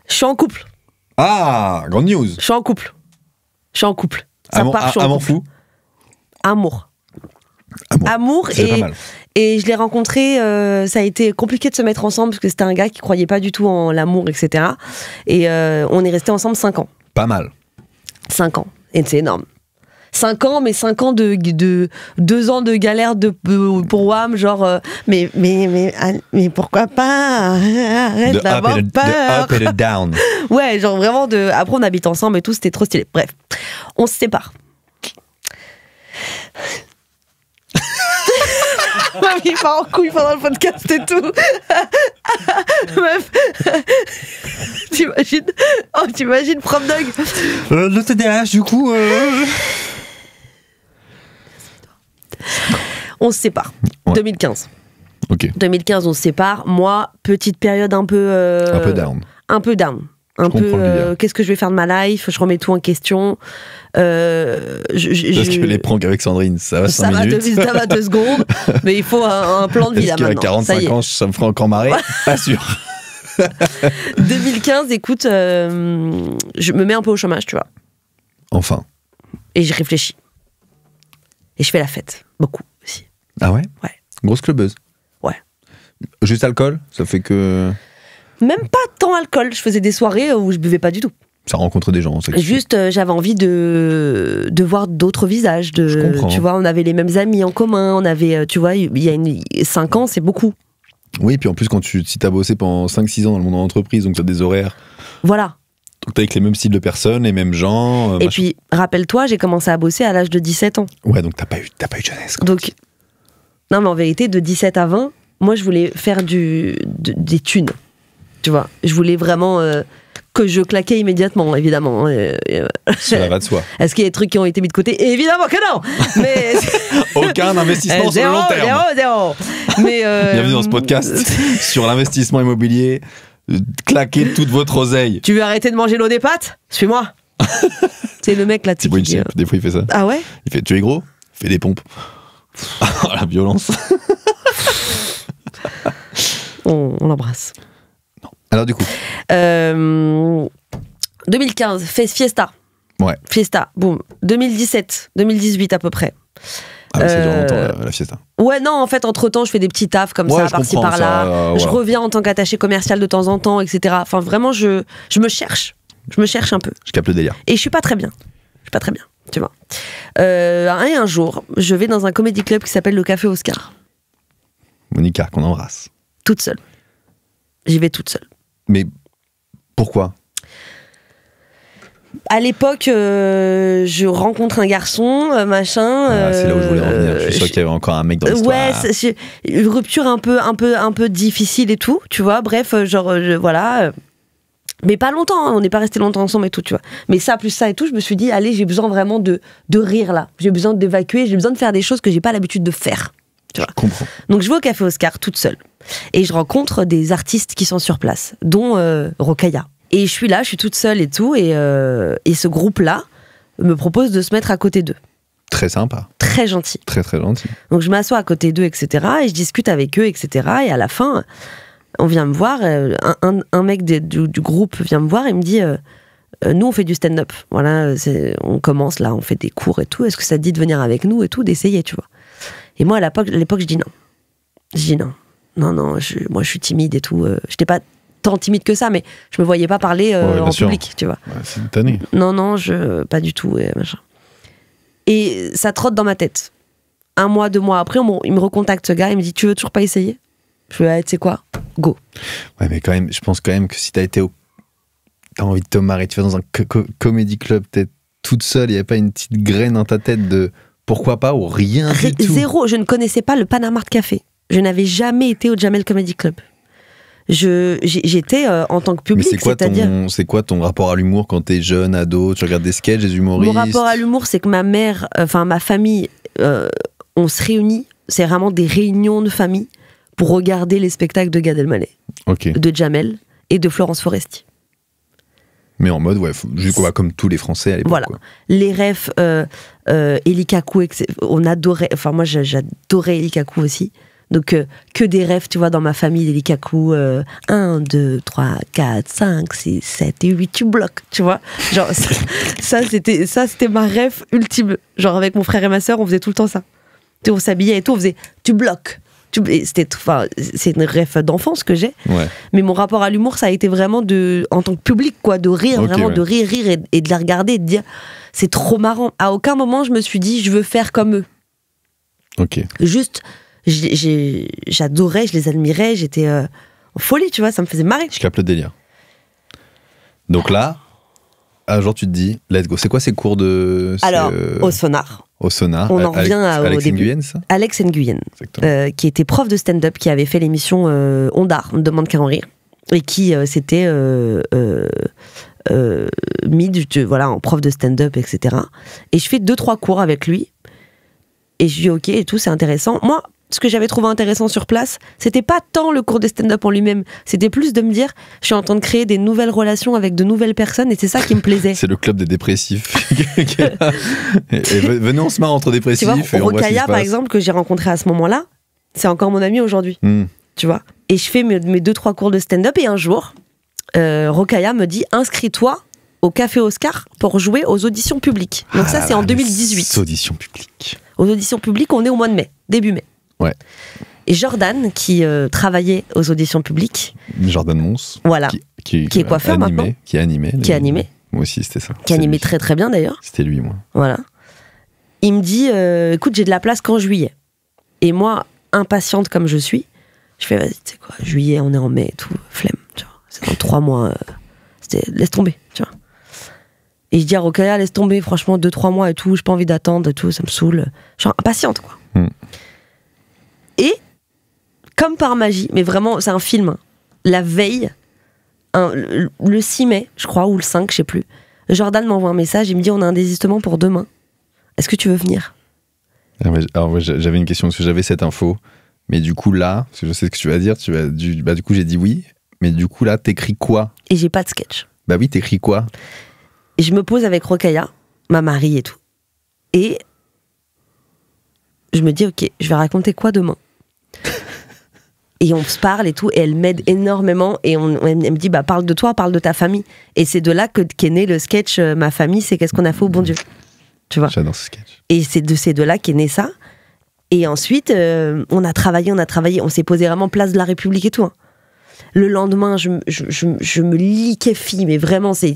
Je suis en couple. Ah, grande news. Je suis en couple. Ça part, je suis en Amour couple. fou. Amour. C'est pas mal. Et je l'ai rencontré, ça a été compliqué de se mettre ensemble parce que c'était un gars qui croyait pas du tout en l'amour, etc. Et on est resté ensemble 5 ans. Pas mal. 5 ans. Et c'est énorme. 5 ans, mais 5 ans de 2 ans de galère pour WAM, genre, mais pourquoi pas? Arrête d'avoir peur. De up et de down. Ouais, genre vraiment après on habite ensemble et tout, c'était trop stylé. Bref, on se sépare. Il part en couille pendant le podcast et tout. Meuf. T'imagines Prom Dog. Le TDAH, du coup. On se sépare. Ouais. 2015. Ok. 2015, on se sépare. Moi, petite période un peu. Un peu down. Un peu down. Un peu. Qu'est-ce que je vais faire de ma life? Je remets tout en question. Je les prends qu'avec Sandrine, ça va 5 minutes. Ça va 2 secondes. Mais il faut un plan de vie là maintenant. Est-ce qu'à 45 ans, ça me ferait encore marrer? Pas sûr. 2015, écoute, je me mets un peu au chômage, tu vois. Enfin. Et j'y réfléchis. Et je fais la fête. Beaucoup aussi. Ah ouais? Ouais. Grosse clubeuse? Ouais. Juste alcool? Ça fait que... Même pas tant alcool. Je faisais des soirées où je buvais pas du tout. Ça rencontre des gens. Ça juste, j'avais envie de voir d'autres visages. Je comprends. Tu vois, on avait les mêmes amis en commun. On avait, tu vois, il y a 5 ans, c'est beaucoup. Oui, puis en plus, si t'as bossé pendant 5-6 ans dans le monde de l'entreprise, donc t'as des horaires. Voilà. Donc t'es avec les mêmes styles de personnes, les mêmes gens. Et puis, rappelle-toi, j'ai commencé à bosser à l'âge de 17 ans. Ouais, donc t'as pas eu de jeunesse. Donc, non, mais en vérité, de 17 à 20, moi, je voulais faire des thunes. Tu vois, je voulais vraiment que je claquais immédiatement, évidemment. Cela va de soi. Est-ce qu'il y a des trucs qui ont été mis de côté? Évidemment que non. Mais aucun investissement sur le long terme. Zéro. Mais bienvenue dans ce podcast sur l'investissement immobilier. Claquez toute votre oseille. Tu veux arrêter de manger l'eau des pâtes? Suis-moi. C'est le mec là. C'est bon, des fois il fait ça. Ah ouais? Il fait, tu es gros? Fais des pompes. La violence. On l'embrasse. Alors du coup 2015, Fiesta. Ouais. Fiesta, boum. 2017, 2018 à peu près. Ah mais ça dure longtemps la Fiesta. Ouais, non, en fait, entre-temps, je fais des petits tafs comme ça, par-ci, par-là. Je reviens en tant qu'attaché commercial de temps en temps, etc. Enfin, vraiment, je me cherche. Je me cherche un peu. Je capte le délire. Et je suis pas très bien. Tu vois. Et un jour, je vais dans un comédie club qui s'appelle le Café Oscar. Monica, qu'on embrasse. Toute seule. J'y vais toute seule. Mais pourquoi? À l'époque, je rencontre un garçon, machin. C'est là où je voulais en venir. Je suis sûr qu'il y avait encore un mec dans l'histoire. Ouais, c'est une rupture un peu difficile et tout, tu vois. Bref, voilà. Mais pas longtemps, hein, on n'est pas resté longtemps ensemble et tout, tu vois. Mais ça, plus ça et tout, je me suis dit, allez, j'ai besoin vraiment de rire là. J'ai besoin d'évacuer, j'ai besoin de faire des choses que j'ai pas l'habitude de faire. Tu vois. Je comprends. Donc je vais au Café Oscar toute seule. Et je rencontre des artistes qui sont sur place, dont Rokhaya. Et je suis là, je suis toute seule et tout, et ce groupe-là me propose de se mettre à côté d'eux. Très sympa. Très gentil. Très très gentil. Donc je m'assois à côté d'eux, etc. Et je discute avec eux, etc. Et à la fin, on vient me voir, un mec du groupe vient me voir et me dit nous on fait du stand-up. Voilà, on commence là, on fait des cours et tout. Est-ce que ça te dit de venir avec nous et tout, d'essayer, tu vois. Et moi à l'époque je dis non. Je dis non. Non, moi je suis timide et tout. J'étais pas tant timide que ça, mais je me voyais pas parler en public, tu vois. Ouais, c'est une tannée. Non, pas du tout, machin. Et ça trotte dans ma tête. 1 mois, 2 mois après, il me recontacte ce gars, il me dit, tu veux toujours pas essayer? Je fais, tu sais quoi, go. Ouais, mais quand même, je pense quand même que si t'as envie de te marrer, tu vas dans un comedy club, t'es toute seule, il n'y avait pas une petite graine dans ta tête de pourquoi pas ou rien du tout. Zéro, je ne connaissais pas le Panama Art Café. Je n'avais jamais été au Jamel Comedy Club. J'étais en tant que public, c'est quoi ton rapport à l'humour quand t'es jeune, ado, tu regardes des sketchs, des humoristes? Mon rapport à l'humour, c'est que ma famille, on se réunit, c'est vraiment des réunions de famille pour regarder les spectacles de Gad Elmaleh, de Jamel et de Florence Foresti. Mais en mode, comme tous les Français à l'époque. Voilà. Quoi. Les refs, Eli Kakou, on adorait, enfin moi j'adorais Eli Kakou aussi. Donc que des rêves, tu vois, dans ma famille, Eli Kakou, 1, 2, 3, 4, 5, 6, 7 et 8, tu bloques, tu vois. Genre, ça c'était ma rêve ultime. Genre avec mon frère et ma sœur, on faisait tout le temps ça. Tu sais, on s'habillait et tout, on faisait, tu bloques. C'est une rêve d'enfance que j'ai. Ouais. Mais mon rapport à l'humour, ça a été vraiment en tant que public, quoi, de rire, de rire et de la regarder et de dire, c'est trop marrant. À aucun moment, je me suis dit, je veux faire comme eux. Ok. Juste, j'adorais, je les admirais, j'étais en folie, tu vois, ça me faisait marrer. Je capte le délire. Donc là, un jour tu te dis, let's go. C'est quoi ces cours de... Alors, au Sonar. Au Sonar. On en revient au Alex début. Nguyen, ça Alex Nguyen, qui était prof de stand-up, qui avait fait l'émission Ondar, on ne demande qu'à en rire, et qui s'était mis en prof de stand-up, etc. Et je fais 2-3 cours avec lui, et je dis ok, et tout, c'est intéressant. Moi, ce que j'avais trouvé intéressant sur place, c'était pas tant le cours de stand-up en lui-même, c'était plus de me dire, je suis en train de créer des nouvelles relations avec de nouvelles personnes, et c'est ça qui me plaisait. C'est le club des dépressifs. et venez, on se marre entre dépressifs. Tu vois, Rokhaya, par exemple, que j'ai rencontré à ce moment-là, c'est encore mon ami aujourd'hui. Tu vois. Et je fais mes 2-3 cours de stand-up, et un jour, Rokhaya me dit, inscris-toi au Café Oscar pour jouer aux auditions publiques. Donc ça, c'est en 2018. Auditions publiques. Aux auditions publiques, on est au mois de mai, début mai. Ouais. Et Jordan, qui travaillait aux auditions publiques. Jordan Mons. Voilà. Qui est coiffeur maintenant. Qui a animé. Moi aussi, c'était ça. Qui animait très très bien d'ailleurs. C'était lui, moi. Voilà. Il me dit, écoute, j'ai de la place qu'en juillet. Et moi, impatiente comme je suis, je fais, vas-y, tu sais quoi, juillet, on est en mai et tout, flemme, tu vois. C'est dans 3 mois, laisse tomber, tu vois. Et je dis à Rokhaya, laisse tomber, franchement, 2-3 mois et tout, j'ai pas envie d'attendre et tout, ça me saoule. Je suis impatiente, quoi. Et, comme par magie, mais vraiment, c'est un film, la veille, le 6 mai, je crois, ou le 5, je sais plus, Jordan m'envoie un message, il me dit, on a un désistement pour demain. Est-ce que tu veux venir? Alors, j'avais une question, parce que j'avais cette info, mais du coup, là, parce que je sais ce que tu vas dire, du coup, j'ai dit oui, mais du coup, là, t'écris quoi? Et j'ai pas de sketch. Bah oui, t'écris quoi? Et je me pose avec Rokhaya, ma mari et tout. Et je me dis, ok, je vais raconter quoi demain? Et on se parle et tout, et elle m'aide énormément, et elle me dit, bah parle de toi, parle de ta famille. Et c'est de là qu'est né le sketch Ma famille, c'est qu'est-ce qu'on a fait au bon Dieu. Tu vois? J'adore ce sketch. Et c'est de là qu'est né ça. Et ensuite, on a travaillé, on s'est posé vraiment place de la République et tout. Hein. Le lendemain, je me liquéfie, mais vraiment, c'est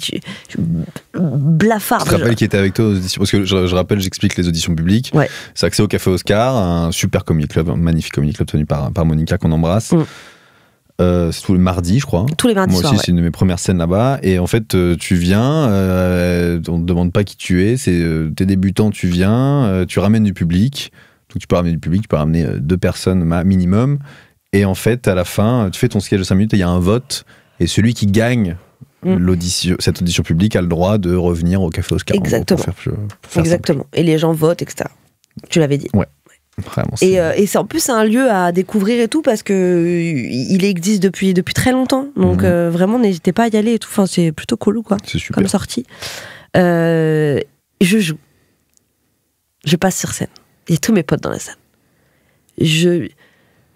blafarde. Je te rappelle qui était avec toi aux auditions, parce que je rappelle, j'explique les auditions publiques. Ouais. C'est accès au Café Oscar, un super comedy club, un magnifique comedy club tenu par Monica, qu'on embrasse. C'est tous les mardis, je crois. Tous les mardis Moi aussi, soirs, c'est une de mes premières scènes là-bas. Et en fait, tu viens, on ne te demande pas qui tu es, t'es débutant, tu viens, tu ramènes du public. Donc tu peux ramener du public, tu peux ramener 2 personnes minimum. Et en fait, à la fin, tu fais ton sketch de 5 minutes et il y a un vote. Et celui qui gagne cette audition publique a le droit de revenir au Café Oscar. Exactement. Pour faire Exactement. Et les gens votent, etc. Tu l'avais dit. Ouais. Vraiment, et c'est, en plus, c'est un lieu à découvrir et tout, parce que il existe depuis très longtemps. Donc vraiment, n'hésitez pas à y aller et tout. Enfin, c'est plutôt cool, quoi. C'est super. Comme sortie. Je joue. Je passe sur scène. Il y a tous mes potes dans la salle.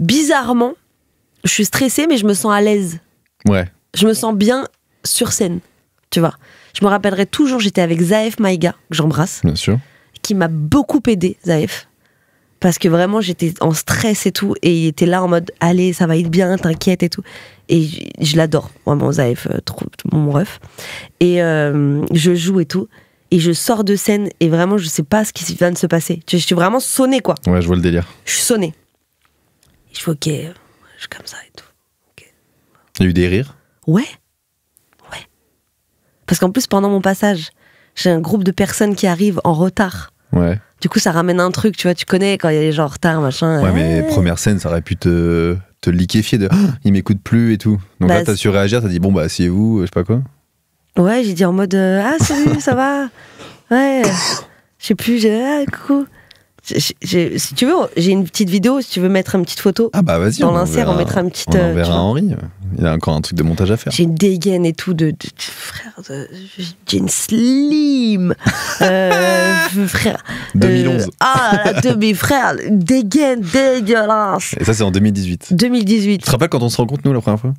Bizarrement, je suis stressée, mais je me sens à l'aise. Ouais. Je me sens bien sur scène, tu vois. Je me rappellerai toujours, j'étais avec Zaef Maïga, que j'embrasse. Bien sûr. Qui m'a beaucoup aidé, Zaef. parce que vraiment j'étais en stress et tout, et il était là en mode allez, ça va être bien, t'inquiète et tout. Et je l'adore, vraiment, Zaef, trop mon ref. Et je joue et tout, et je sors de scène, et vraiment je sais pas ce qui vient de se passer. Je suis vraiment sonnée, quoi. Ouais, je vois le délire. Je suis sonnée. Et je fais ok, je suis comme ça et tout. Okay. Il y a eu des rires. Ouais. Parce qu'en plus, pendant mon passage, j'ai un groupe de personnes qui arrivent en retard. Ouais. Du coup, ça ramène un truc, tu vois, tu connais quand il y a les gens en retard, machin. Ouais, mais première scène, ça aurait pu te liquéfier de il m'écoute plus et tout. Donc Bah, là, t'as su réagir, t'as dit bon, bah, asseyez-vous, je sais pas quoi. Ouais, j'ai dit en mode ah, salut, ça va? Ouais. Je sais plus, coucou. Si tu veux, j'ai une petite vidéo, si tu veux mettre une petite photo. Ah bah vas-y, dans l'insère, on mettra une petite. On enverra tu vois. à Henri. Il a encore un truc de montage à faire. J'ai une dégaine et tout frère, j'ai une slim. Frère. 2011. La demi-frère, dégaine dégueulasse. Et ça, c'est en 2018. 2018. Tu te rappelles quand on se rencontre, nous, la première fois?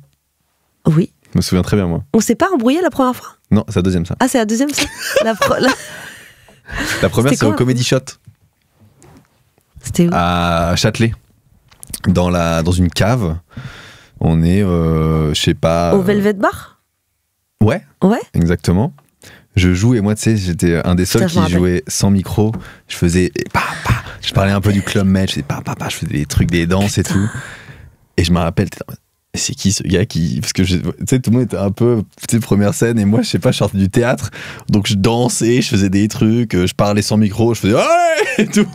Oui. Je me souviens très bien, moi. On s'est pas embrouillé la première fois? Non, c'est la deuxième, ça. Ah, c'est la deuxième, ça? La première, C'était quoi, au Comedy Shot. C'était où? À Châtelet. Dans une cave. On est, je sais pas. Au Velvet Bar? Ouais, Ouais. exactement. Je joue et moi, tu sais, j'étais un des seuls Putain, je me qui rappelle. jouait sans micro. Je faisais je parlais un peu du club match, je faisais des trucs, des danses et tout. Et je me rappelle, c'est qui ce gars qui. Parce que tu sais, tout le monde était un peu. Tu sais, première scène, et moi, je sais pas, je sortais du théâtre. Donc je dansais, je faisais des trucs, je parlais sans micro, je faisais ouais et tout.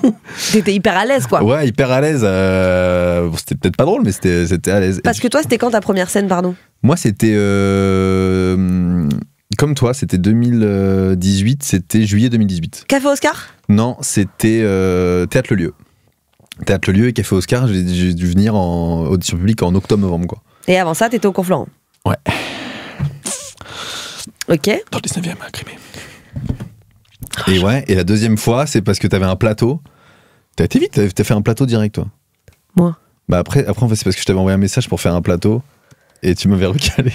T'étais hyper à l'aise, quoi. Ouais, hyper à l'aise. Bon, c'était peut-être pas drôle, mais c'était à l'aise. Parce que toi, c'était quand ta première scène, pardon? Moi, c'était. Comme toi, c'était 2018, c'était juillet 2018. Café Oscar? Non, c'était Théâtre Le Lieu. Théâtre Le Lieu et Café Oscar, j'ai dû venir en audition publique en octobre-novembre, quoi. Et avant ça, t'étais au Conflorent? Ouais. Ok. Dans le 19e à Crimée. Et ouais, et la deuxième fois, c'est parce que t'avais un plateau. T'as été vite, t'as fait un plateau direct, toi. Moi. Bah après en fait, c'est parce que je t'avais envoyé un message pour faire un plateau et tu m'avais recalé.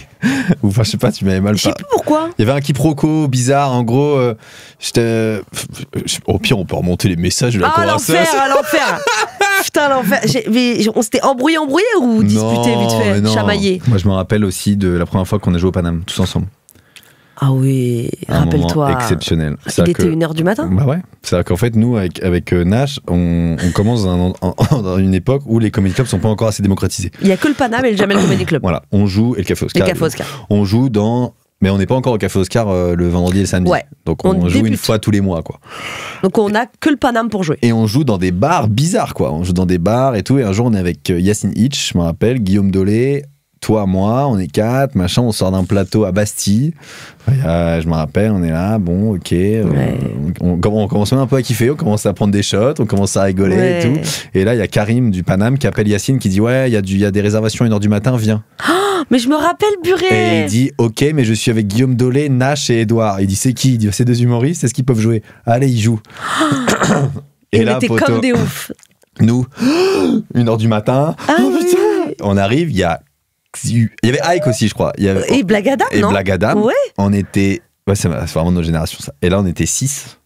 Ou enfin, je sais pas, tu m'avais mal Je sais pas. plus pourquoi. Il y avait un quiproquo bizarre, en gros. Au pire, on peut remonter les messages de la conversation. L'enfer. Putain, l'enfer. On s'était embrouillé ou disputé Non, vite mais fait, non. chamaillé? Moi, je me rappelle aussi de la première fois qu'on a joué au Paname, tous ensemble. Ah oui, Un rappelle-toi. moment exceptionnel. Il était 1h du matin? Bah ouais. C'est-à-dire qu'en fait, nous, avec Nash, on commence dans une époque où les comedy clubs sont pas encore assez démocratisés. Il y a que le Paname et le Jamel Comedy Club. Voilà, on joue, et le Café Oscar. Et le Café Oscar. On joue dans... Mais on n'est pas encore au Café Oscar le vendredi et le samedi. Ouais. Donc On on joue débute. une fois tous les mois, quoi. Donc on a que le Paname pour jouer. Et on joue dans des bars bizarres, quoi. On joue dans des bars et tout. Et un jour, on est avec Yacine Hitch, je me rappelle, Guillaume Dolé, toi, moi, on est 4, machin. On sort d'un plateau à Bastille. Je me rappelle, on est là, bon, ok. On commence même un peu à kiffer. On commence à prendre des shots, on commence à rigoler Ouais. et tout. Et là, il y a Karim du Paname qui appelle Yacine qui dit ouais, il y a des réservations à 1h du matin, viens. Mais je me rappelle, Et Buré. il dit ok, mais je suis avec Guillaume Dolé, Nash et Edouard. Il dit c'est qui? Il dit c'est deux humoristes, c'est ce qu'ils peuvent jouer. Allez, ils jouent. Et on là, était poteau, comme des oufs. nous, 1h du matin, Ah oh, oui. putain, on arrive, il y avait Ike aussi, je crois. Il y avait, Et Blagadam, et non? Blagadam. Ouais. On était, ouais, c'est vraiment notre génération ça. Et là, on était 6.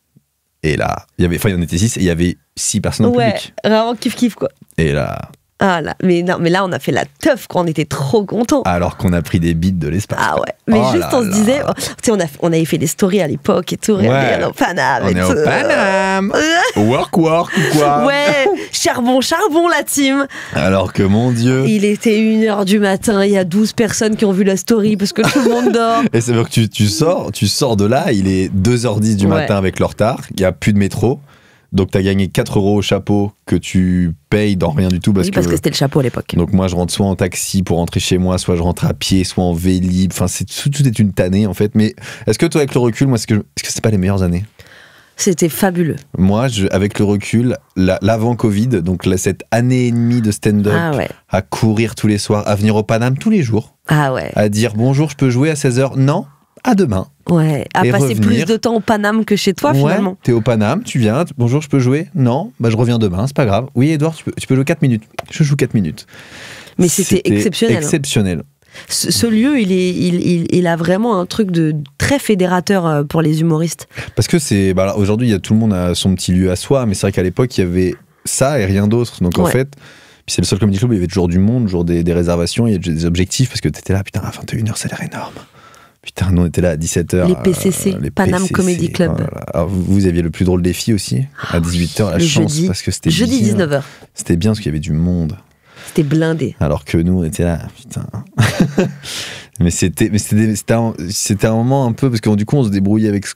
Et là, il en était 6 et il y avait 6 personnes en Ouais, public. vraiment kiff quoi. Et là, Ah là, mais non, mais là on a fait la teuf quoi, on était trop contents. alors qu'on a pris des beats de l'espace. Ah ouais, mais Oh juste là on se là. disait, tu sais, on avait fait des stories à l'époque et tout, regardez, Ouais. au Paname. On et est tout. au Paname. Work ou quoi. Ouais, charbon la team. Alors que mon Dieu. Il était 1h du matin, il y a 12 personnes qui ont vu la story parce que tout le monde dort. Et c'est vrai que tu sors de là, il est 2h10 du Ouais. matin avec le retard, il n'y a plus de métro. Donc t'as gagné 4 € au chapeau que tu payes dans rien du tout parce Oui, parce que c'était le chapeau à l'époque. donc moi je rentre soit en taxi pour rentrer chez moi, soit je rentre à pied, soit en vélib. Enfin tout est une tannée en fait. Mais est-ce que toi avec le recul, moi est-ce que c'est pas les meilleures années? C'était fabuleux. Moi avec le recul, l'avant Covid, donc cette année et demie de stand-up, Ah ouais. à courir tous les soirs, à venir au Paname tous les jours, Ah ouais. à dire bonjour je peux jouer à 16h, non, à demain. Ouais. À Et passer revenir. plus de temps au Paname que chez toi finalement. Ouais, t'es au Paname, tu viens, bonjour, je peux jouer? Non, bah je reviens demain, c'est pas grave. Oui, Edouard, tu peux jouer 4 minutes. Je joue 4 minutes. Mais c'était exceptionnel. hein. Exceptionnel. Ce lieu, il a vraiment un truc de très fédérateur pour les humoristes. Parce que c'est. Bah, aujourd'hui, tout le monde a son petit lieu à soi, mais c'est vrai qu'à l'époque, il y avait ça et rien d'autre. Donc en fait, puis c'est le seul comedy club où il y avait toujours du monde, toujours des réservations, il y a des objectifs parce que t'étais là, putain, à 21h, ça a l'air énorme. Putain, nous on était là à 17h. Les PCC, Paname Comedy Club. Voilà. Alors, vous aviez le plus drôle défi aussi, à 18h, la chance, jeudi, parce que c'était jeudi bien. 19h. C'était bien parce qu'il y avait du monde. C'était blindé. Alors que nous, on était là, putain. mais c'était un moment un peu, parce que du coup, on se débrouillait avec ce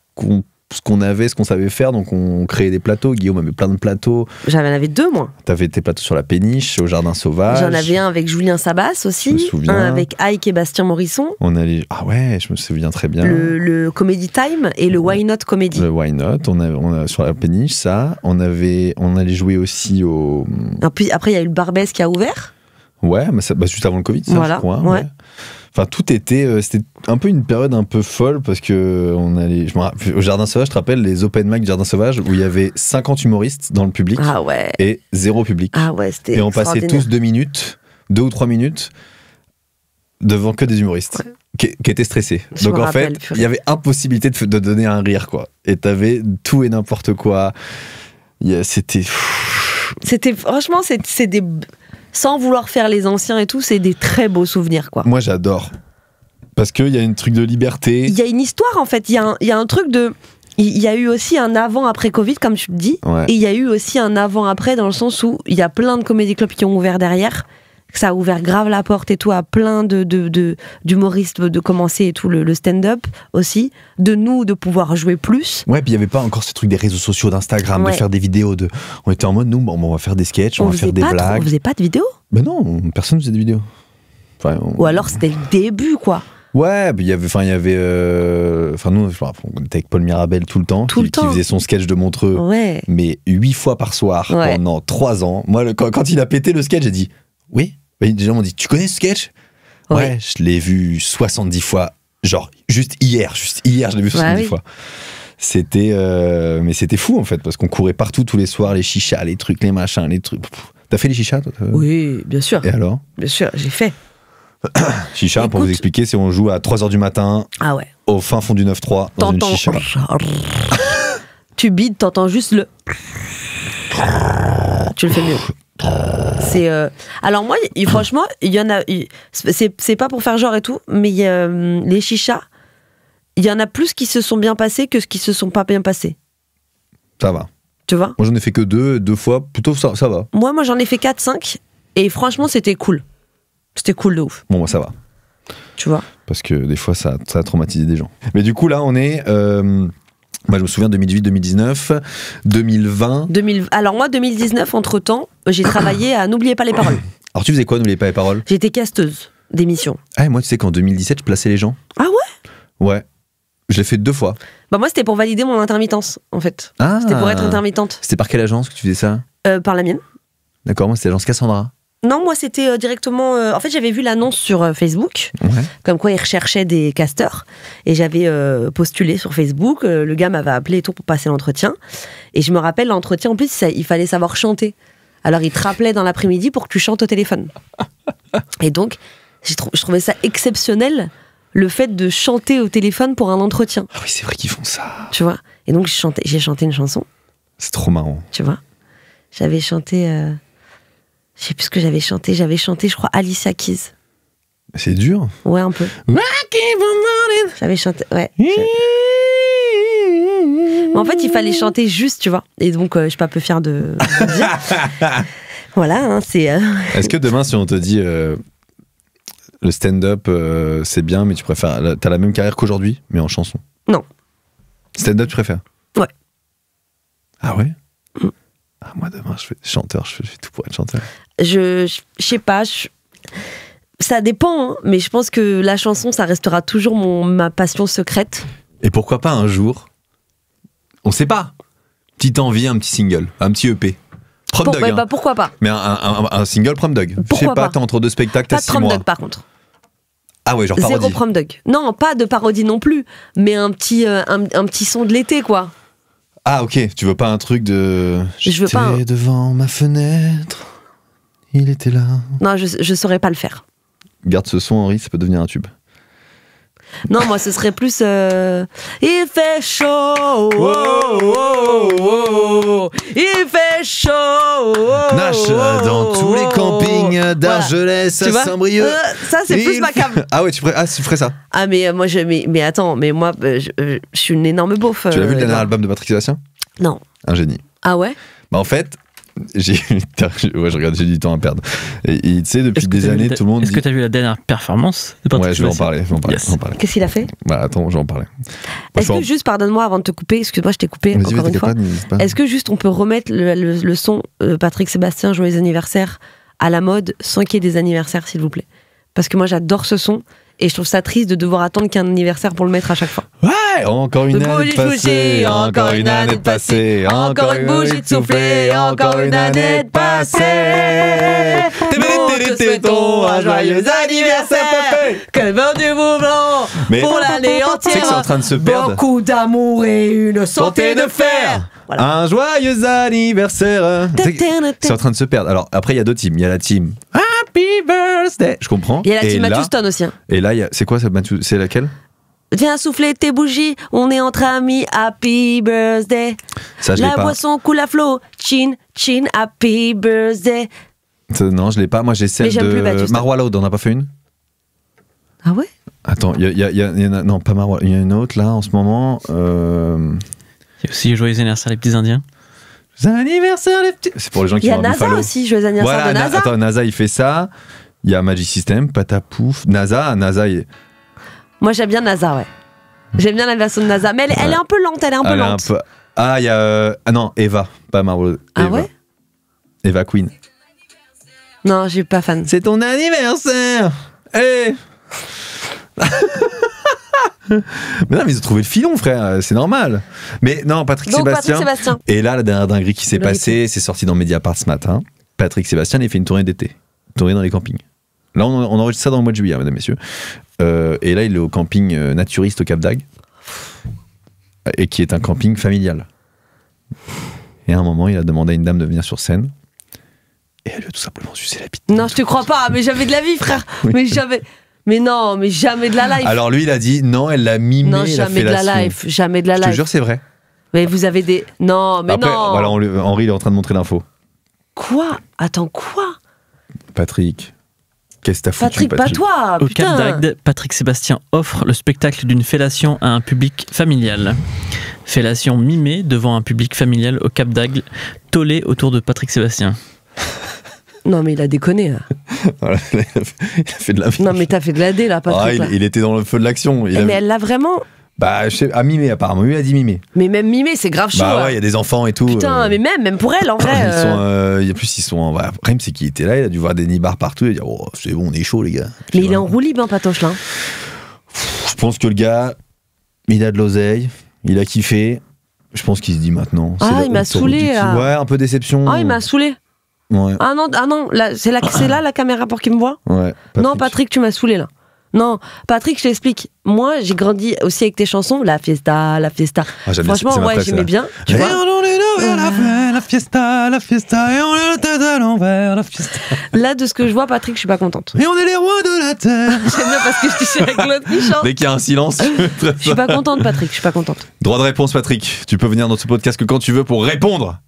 qu'on avait, ce qu'on savait faire, donc on créait des plateaux. Guillaume avait plein de plateaux. J'en avais 2, moi. T'avais tes plateaux sur la péniche, au Jardin Sauvage. J'en avais un avec Julien Sabas aussi. Je me souviens. Un avec Ike et Bastien Morisson. On allait, ah ouais, je me souviens très bien. Le Comedy Time et le Why Not Comedy. Le Why Not, on a sur la péniche, ça. On allait jouer aussi au... Et puis, après, il y a eu le Barbès qui a ouvert. Ouais, mais ça, juste avant le Covid, ça, voilà, je crois. Ouais. Enfin, tout était... c'était un peu une période un peu folle parce que on allait... au Jardin Sauvage, je te rappelle, les open mic du Jardin Sauvage où il y avait 50 humoristes dans le public et 0 public. Ah ouais, c'était et on passait tous 2 ou 3 minutes devant que des humoristes qui étaient stressés. Donc en fait, il y avait impossibilité de donner un rire, quoi. Et t'avais tout et n'importe quoi. C'était... Franchement, c'est des... Sans vouloir faire les anciens et tout, c'est des très beaux souvenirs, quoi. Moi, j'adore. Parce qu'il y a un truc de liberté. Il y a une histoire, en fait. Il y a un truc de... Il y a eu aussi un avant-après Covid, comme tu le dis. Ouais. Et il y a eu aussi un avant-après, dans le sens où il y a plein de comédie clubs qui ont ouvert derrière. Ça a ouvert grave la porte et tout à plein d'humoristes de commencer et tout, le stand-up aussi. De nous, de pouvoir jouer plus. Ouais, puis il n'y avait pas encore ce truc des réseaux sociaux, d'Instagram, de faire des vidéos. On était en mode, nous, on va faire des sketchs, on va faire des blagues. On faisait pas de vidéos. Ben non, personne faisait des vidéos. Enfin, Ou alors c'était le début, quoi. Ouais, il y avait, nous, on était avec Paul Mirabel tout le temps, qui faisait son sketch de Montreux, mais 8 fois par soir pendant 3 ans. Moi, quand il a pété le sketch, j'ai dit, oui. Les gens m'ont dit, tu connais ce sketch ? Ouais, je l'ai vu 70 fois, genre juste hier, je l'ai vu 70 fois. C'était, mais c'était fou en fait, parce qu'on courait partout tous les soirs, les chichas, les trucs, les machins, les trucs. T'as fait les chichas, toi ? Oui, bien sûr. Et alors ? Bien sûr, j'ai fait. Chicha, pour vous expliquer, c'est on joue à 3h du matin, au fin fond du 9-3, dans une chicha. Tu bides, t'entends juste le... Tu le fais mieux. C'est alors moi, franchement, il y en a... C'est pas pour faire genre et tout, mais les chichas, il y en a plus qui se sont bien passés que ce qui se sont pas bien passés. Ça va. Tu vois ? Moi, j'en ai fait que 2 fois, plutôt ça va. Moi, j'en ai fait 4-5, et franchement, c'était cool. C'était cool de ouf. Bon, moi, ça va. Tu vois ? Parce que des fois, ça a traumatisé des gens. Mais du coup, là, on est... moi, je me souviens 2018, 2019, 2020... Alors moi, 2019, entre-temps, j'ai travaillé à N'oubliez pas les paroles. Alors, tu faisais quoi, N'oubliez pas les paroles ? J'étais casteuse d'émissions. Ah, moi, tu sais qu'en 2017, je plaçais les gens. Ah ouais ? Ouais. Je l'ai fait 2 fois. Bah moi, c'était pour valider mon intermittence, en fait. Ah. C'était pour être intermittente. C'était par quelle agence que tu faisais ça ? Par la mienne. D'accord, moi, c'était l'agence Cassandra. Non, moi, c'était directement... en fait, j'avais vu l'annonce sur Facebook, comme quoi ils recherchaient des casteurs. Et j'avais postulé sur Facebook. Le gars m'avait appelé et tout pour passer l'entretien. Et je me rappelle, l'entretien, en plus, il fallait savoir chanter. Alors, il te rappelait dans l'après-midi pour que tu chantes au téléphone. Et donc, je trouvais ça exceptionnel, le fait de chanter au téléphone pour un entretien. Ah oui, c'est vrai qu'ils font ça. Tu vois ? Et donc, j'ai chanté une chanson. C'est trop marrant. Tu vois ? J'avais chanté... je sais plus ce que j'avais chanté. J'avais chanté, je crois, Alicia Keys. C'est dur. Ouais, un peu. J'avais chanté, ouais. Mais en fait, il fallait chanter juste, tu vois. Et donc, je suis pas peu fière de dire. Voilà, hein, c'est... Est-ce que demain, si on te dit le stand-up, c'est bien, mais tu préfères... T'as la même carrière qu'aujourd'hui, mais en chanson ? Non. Stand-up, tu préfères ? Ouais. Ah ouais ? Ah, moi, demain, je fais chanteur, je fais tout pour être chanteur. Je sais pas, ça dépend, hein, mais je pense que la chanson, ça restera toujours ma passion secrète. Et pourquoi pas un jour, on sait pas, petite envie, un petit single, un petit EP. Prom Dog, bah, pourquoi pas. Mais un single Prom Dog. Je sais pas, t'es entre 2 spectacles, t'as 6 mois. Pas de Prom Dog, par contre. Ah ouais, genre parodie. 0 Prom Dog. Non, pas de parodie non plus, mais un petit son de l'été, quoi. Ah ok, tu veux pas un truc de... Je veux pas. J'étais devant ma fenêtre, il était là. Non, je saurais pas le faire. Garde ce son, Henri, ça peut devenir un tube. Non, moi, ce serait plus. Il fait chaud. Il fait chaud. Nash dans tous les campings d'Argelès Tu à vois Saint-Brieuc. Ça, c'est plus ma cam. Ah ouais, tu ferais ça. Ah, mais moi, mais attends, mais moi, je suis une énorme beauf. Tu l'as vu le dernier Edouard. album de Patrick Sébastien? Non. Un génie. Ah ouais? Bah en fait, j'ai du temps à perdre. Et tu sais, depuis Est-ce que des t'as vu années, la- tout le monde Est-ce dit... que tu as vu la dernière performance de Patrick Ouais, je vais en Sébastien parler. Yes. Je vais en parler. Qu'est-ce qu'il a fait? Bah attends, je vais en parler. Est-ce que juste, pardonne-moi avant de te couper, excuse-moi, je t'ai coupé Vas-y, encore une t'inquiète fois. pas, n'hésite pas. Est-ce que juste on peut remettre le son Patrick Sébastien, joyeux anniversaire, à la mode sans qu'il y ait des anniversaires, s'il vous plaît? Parce que moi j'adore ce son et je trouve ça triste de devoir attendre qu'il y ait un anniversaire pour le mettre à chaque fois. Ouais, encore une De année de bougie passée, touchée, encore une année de passée, encore une bougie de soufflée, encore une année de passée. Nous te souhaitons un joyeux anniversaire, que le vent du mouvement Mais pour l'année tu sais que c'est en entière. train de se perdre. Beaucoup d'amour et une santé de fer. Voilà. Un joyeux anniversaire. C'est en train de se perdre. Alors après, il y a deux teams. Il y a la team Happy Birthday. Je comprends. Il y a la Et team là- Matthew aussi. Hein. Et là, c'est quoi ça, Matthew? C'est laquelle? Viens souffler tes bougies, on est entre amis, happy birthday. Ça, je l'ai La pas. boisson coule à flot, chin, chin, happy birthday. Non, je l'ai pas. Moi, j'ai celle Mais j'aime plus de Matthew Stott. Marwa Loud. On n'a pas fait une? Ah ouais? Attends, il y en a. Non, pas Marwa. Il y a une autre là en ce moment. Il y a aussi joyeux anniversaire les petits Indiens. Anniversaire les petits. C'est pour les gens Il qui y a vont à NASA Buffalo. aussi, joyeux anniversaire Voilà, de NASA. attends, NASA il fait ça. Il y a Magic System, Patapouf, NASA, Moi j'aime bien NASA, ouais. J'aime bien la version de NASA, mais elle est un peu lente, elle est un peu elle est un lente. peu. Ah, il y a. Ah non, Eva, pas Marvel. Ah Eva. ouais? Eva Queen. Non, je suis pas fan. C'est ton anniversaire. Eh. Mais non, mais ils ont trouvé le filon, frère, c'est normal. Mais non, Patrick Donc Sébastien. Patrick Sébastien. Et là, la dernière dinguerie qui s'est Le passée, c'est sorti dans Mediapart ce matin. Patrick Sébastien, il fait une tournée d'été. Une tournée dans les campings. Là, on enregistre ça dans le mois de juillet, mesdames, messieurs. Et là, il est au camping naturiste au Cap d'Agde. Et qui est un camping familial. Et à un moment, il a demandé à une dame de venir sur scène. Et elle lui a tout simplement sucé la bite. Non, je te crois pas, mais jamais de la vie, frère. Oui. Mais jamais. Mais non, mais jamais de la life. Alors lui, il a dit non, elle l'a mimé. non, elle a jamais fait de la son- life. Jamais de la Je te life. jure, c'est vrai. Mais vous avez des. Non, mais Après, non. voilà, Henri, il est en train de montrer l'info. Quoi? Attends, quoi? Patrick, qu'est-ce que t'as foutu, Patrick, pas toi. Au Putain. Cap d'Agde, Patrick Sébastien offre le spectacle d'une fellation à un public familial. Fellation mimée devant un public familial au Cap d'Agde, tollé autour de Patrick Sébastien. Non, mais il a déconné. Là. Voilà, il a fait de la Non, mais t'as fait de la D là, Patrick. Ah, là. il était dans le feu de l'action. Mais elle l'a vraiment. Bah, je sais, à mimer apparemment. Lui, il a dit mimer. Mais même mimé, c'est grave chaud. Bah là. ouais, il y a des enfants et tout. Putain, mais même pour elle, en vrai. Ils sont, en plus, ils sont. Voilà, le problème, c'est qu'il était là, il a dû voir des nibards partout. Il a dit, oh, c'est bon, on est chaud, les gars. Mais Puis il est en voilà. roue libre, hein, Patoche, là. Je pense que le gars, il a de l'oseille, il a kiffé. Je pense qu'il se dit maintenant. Ah, c'est il m'a autour saoulé, du cul. là. Ouais, un peu déception. Ah, il m'a saoulé. Ouais, Ah non, là, c'est là la caméra pour qu'il me voit. ouais. Non, Patrick, tu m'as saoulé là. Non, Patrick, je t'explique. Moi, j'ai grandi aussi avec tes chansons, La Fiesta, La Fiesta. Ah, j'aime bien, c'est Franchement, ma ouais, préf, j'aimais celle-là. bien. Tu vois. la fiesta, et on est la tête à l'envers, la fiesta. Là, de ce que je vois, Patrick, je suis pas contente. Et on est les rois de la terre. J'aime bien parce que je suis avec l'autre qui chante. Dès qu'il y a un silence, Je suis pas contente, Patrick, je suis pas contente. Droit de réponse, Patrick. Tu peux venir dans ce podcast que quand tu veux pour répondre.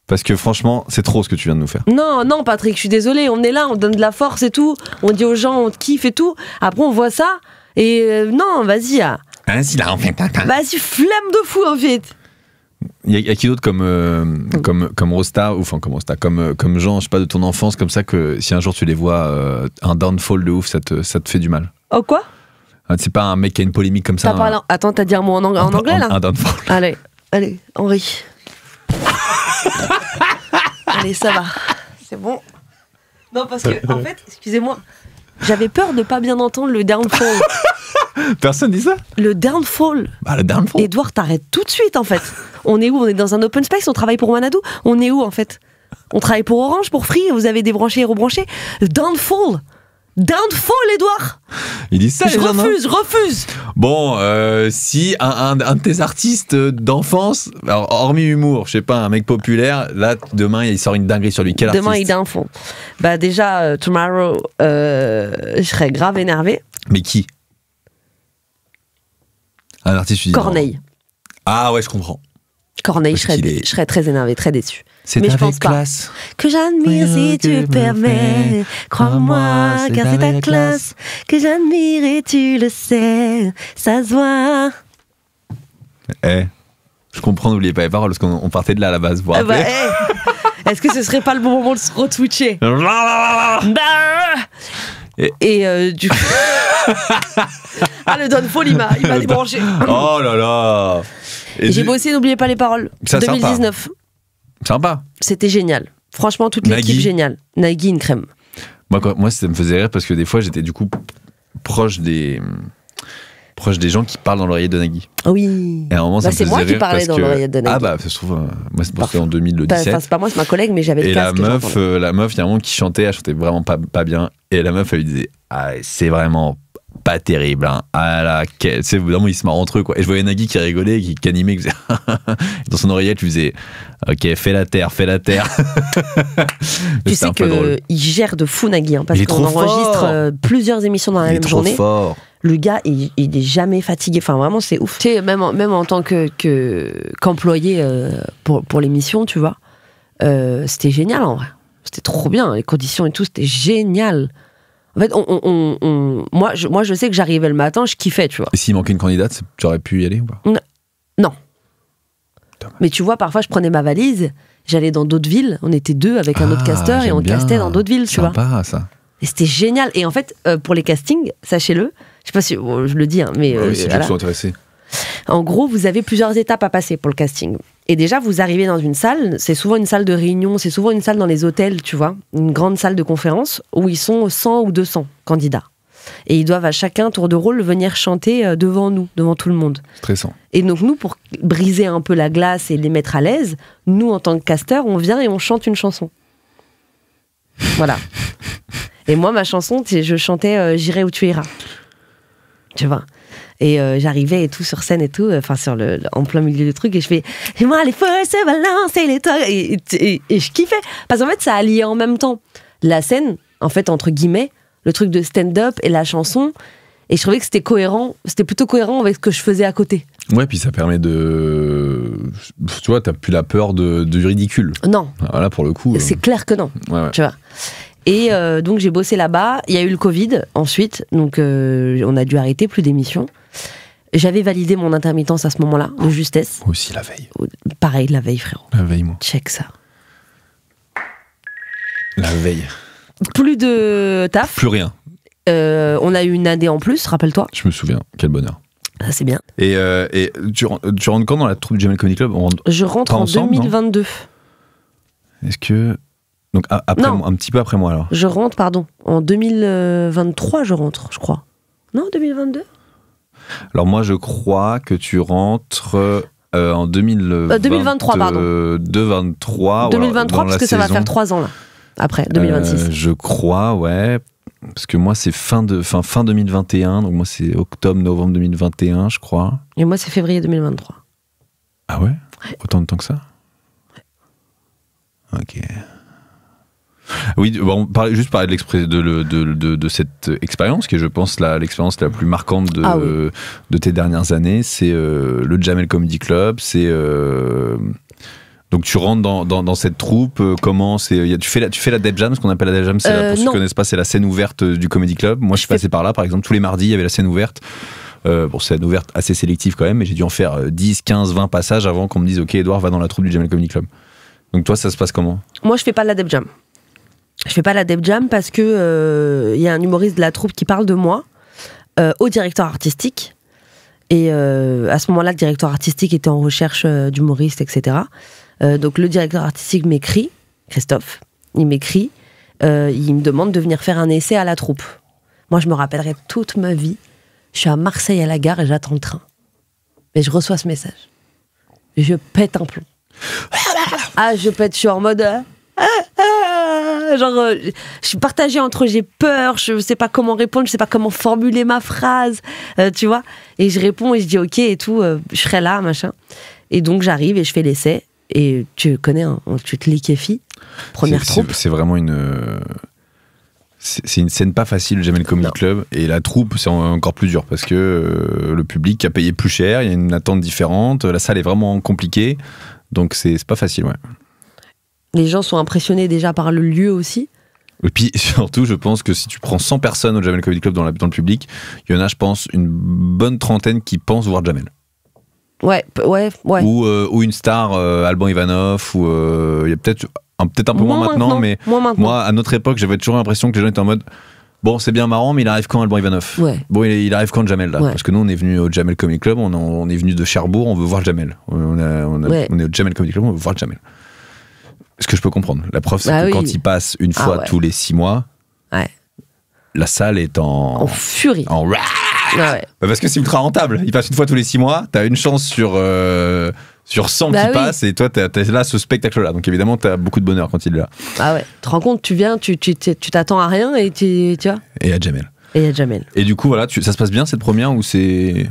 Parce que franchement, c'est trop ce que tu viens de nous faire. Non, Patrick, je suis désolée. On est là, on donne de la force et tout. On dit aux gens, on te kiffe et tout. Après, on voit ça. Et non, vas-y. Hein, si là, en fait. Vas-y, flemme de fou, en fait. Il y a qui d'autre comme Rosta, ou enfin comme Rosta, comme gens, je sais pas, de ton enfance, comme ça, que si un jour tu les vois, un downfall de ouf, ça te fait du mal. Oh, quoi? C'est pas un mec qui a une polémique comme ça. T'as parlé. Attends, t'as dit un mot en anglais, là? Un downfall. Allez, Henri. Allez, ça va. C'est bon. Non, parce que, en fait, excusez-moi, j'avais peur de pas bien entendre le downfall. Personne dit ça? Le downfall. Bah, le downfall. Edouard, t'arrêtes tout de suite, en fait. On est où? On est dans un open space? On travaille pour Wanadoo? On est où, en fait? On travaille pour Orange, pour Free? Vous avez débranché et rebranché? Le downfall. Downfall, Edouard. Ils disent ça, Je les gens, non? refuse. Bon, si un de tes artistes d'enfance, alors, hormis humour, je sais pas, un mec populaire, là, demain, il sort une dinguerie sur lui. Quel Demain, il artiste? downfall. Bah, déjà, tomorrow, je serais grave énervée. Mais qui? Un artiste, tu dis non. Corneille. Ah ouais, je comprends. Corneille, Parce qu'il est- je serais très énervée, très déçue. C'est Mais je avec pense pas. classe. Que j'admire si tu le permets. Crois-moi, car c'est ta classe. Que j'admire et tu le sais. Ça se voit. Je comprends, n'oubliez pas les paroles, parce qu'on partait de là à la base. Vous vous Ah bah, rappelez est-ce que ce serait pas le bon moment de se retwitcher? Et du coup. Ah, le Don Fall, il m'a débranché. Oh là là. Et J'ai bossé, n'oubliez pas les paroles. Ça, sympa. 2019. Sympa. C'était génial. Franchement, toute l'équipe Nagui. géniale. Nagui, une crème. Moi, ça me faisait rire parce que des fois, j'étais du coup proche des gens qui parlent dans l'oreillette de Nagui. Oui. Et à un moment, ça Bah, me c'est faisait moi qui rire parlais parce dans que- l'oreillette de Nagui. Ah bah, ça se trouve, moi, c'était Parfois. en Enfin, 2017. c'est pas moi, c'est ma collègue, mais j'avais le Et casque. la j'entendais. meuf, il y a un moment qui chantait, elle chantait vraiment pas bien. Et la meuf, elle lui disait, ah, c'est vraiment pas terrible. Hein. Ah là, tu sais, vraiment, ils se marrent entre eux, quoi. Et je voyais Nagui qui rigolait, qui animait, qui faisait dans son oreillette, lui faisait, ok, fais la terre. Tu sais qu'il gère de fou Nagui, hein, parce Il est qu'on trop enregistre fort. plusieurs émissions dans la Il est même trop journée. fort. Le gars, il est jamais fatigué. Enfin, vraiment, c'est ouf. Tu sais, même en tant qu'employé pour l'émission, tu vois, c'était génial en vrai. C'était trop bien. Les conditions et tout, c'était génial. En fait, moi, je sais que j'arrivais le matin, je kiffais, tu vois. Et s'il manquait une candidate, tu aurais pu y aller ou pas? Non. Mais tu vois, parfois, je prenais ma valise, j'allais dans d'autres villes. On était deux avec un autre casteur et j'aime on bien. castait dans d'autres villes, tu vois. Sympa, ça. Et c'était génial. Et en fait, pour les castings, sachez-le, je sais pas si je le dis, hein, mais oui, si tu voilà. es intéressé. En gros, vous avez plusieurs étapes à passer pour le casting. Et déjà, vous arrivez dans une salle, c'est souvent une salle de réunion, c'est souvent une salle dans les hôtels, tu vois, une grande salle de conférence où ils sont 100 ou 200 candidats. Et ils doivent à chacun, tour de rôle, venir chanter devant nous, devant tout le monde. Stressant. Et donc nous, pour briser un peu la glace et les mettre à l'aise, nous, en tant que casteur, on vient et on chante une chanson. Voilà. Et moi, ma chanson, je chantais J'irai où tu iras. Tu vois. Et j'arrivais et tout sur scène et tout, enfin en plein milieu du truc, et je fais et moi les feux se balancent les toits, et je kiffais parce qu'en fait ça alliait en même temps la scène, en fait entre guillemets, le truc de stand-up et la chanson, et je trouvais que c'était cohérent, c'était plutôt cohérent avec ce que je faisais à côté. Ouais, puis ça permet de. Tu vois, t'as plus la peur du ridicule. Non, Voilà, pour le coup. c'est clair que non. Ouais. Tu vois. Et donc j'ai bossé là-bas, il y a eu le Covid ensuite, donc on a dû arrêter, plus d'émissions. J'avais validé mon intermittence à ce moment-là, de justesse. Moi aussi, la veille. Pareil, la veille, frérot. La veille, moi. Check ça. La veille. Plus de taf. Plus rien. On a eu une année en plus, rappelle-toi. Je me souviens. Quel bonheur. Ça, c'est bien. Et tu rentres quand dans la troupe du Jamel Comedy Club? Je rentre Pas en ensemble, non 2022. Est-ce que. Donc, après Non. moi, un petit peu après moi, alors. Je rentre, pardon. En 2023, je rentre, je crois. Non, 2022 Alors, moi, je crois que tu rentres en 2023, pardon. 2023. 2023, parce que ça va faire 3 ans, là. Après, 2026. Je crois, ouais. Parce que moi, c'est fin 2021. Donc, moi, c'est octobre-novembre 2021, je crois. Et moi, c'est février 2023. Ah ouais? Autant de temps que ça? Ok. Oui, bon, juste parler de cette expérience, qui est, je pense, l'expérience la plus marquante de tes dernières années. C'est le Jamel Comedy Club. C'est. Donc tu rentres dans cette troupe, comment c'est, tu fais la Dead Jam, ce qu'on appelle la Dead Jam, c'est pour ceux qui ne connaissent pas, c'est la scène ouverte du Comedy Club. Moi je suis passé par là, par exemple, tous les mardis il y avait la scène ouverte. Bon, scène ouverte assez sélective quand même, mais j'ai dû en faire 10, 15, 20 passages avant qu'on me dise ok, Edouard va dans la troupe du Jamel Comedy Club. Donc toi ça se passe comment? Moi je fais pas la Deb Jam. Je fais pas la Deb Jam parce que y a un humoriste de la troupe qui parle de moi au directeur artistique. Et à ce moment-là, le directeur artistique était en recherche d'humoristes, etc. Donc le directeur artistique m'écrit, Christophe, il m'écrit, il me demande de venir faire un essai à la troupe. Moi, je me rappellerai toute ma vie. Je suis à Marseille à la gare et j'attends le train. Et je reçois ce message. Et je pète un plomb. Ah, je suis en mode... genre, je suis partagée entre j'ai peur, je sais pas comment répondre, je sais pas comment formuler ma phrase, tu vois. Et je réponds et je dis ok et tout, je serai là, machin. Et donc j'arrive et je fais l'essai. Et tu connais, hein, tu te liquéfies. Première troupe. C'est vraiment une. C'est une scène pas facile, le Jamel Comedy Club. Et la troupe, c'est encore plus dur parce que le public a payé plus cher, il y a une attente différente, la salle est vraiment compliquée. Donc c'est pas facile, ouais. Les gens sont impressionnés déjà par le lieu aussi. Et puis surtout, je pense que si tu prends 100 personnes au Jamel Comedy Club dans le public, il y en a, je pense, une bonne trentaine qui pensent voir Jamel. Ouais. Ou une star, Alban Ivanov, ou il y a peut-être un peu moins maintenant, mais moi, à notre époque, j'avais toujours l'impression que les gens étaient en mode bon, c'est bien marrant, mais il arrive quand Alban Ivanov? Ouais. Bon, il arrive quand Jamel là? Ouais. Parce que nous, on est venu au Jamel Comedy Club, on est venu de Cherbourg, on veut voir Jamel. On est au Jamel Comedy Club, on veut voir Jamel. Ce que je peux comprendre. La preuve, c'est que quand il passe une fois tous les 6 mois, la salle est en furie. Parce que c'est ultra rentable. Il passe une fois tous les 6 mois, t'as une chance sur 100 qui passent, et toi, t'as là ce spectacle-là. Donc évidemment, t'as beaucoup de bonheur quand il est là. Ah ouais. Tu te rends compte, tu viens, tu t'attends à rien et tu vois. Et à Jamel. Et du coup, voilà, ça se passe bien cette première ou c'est...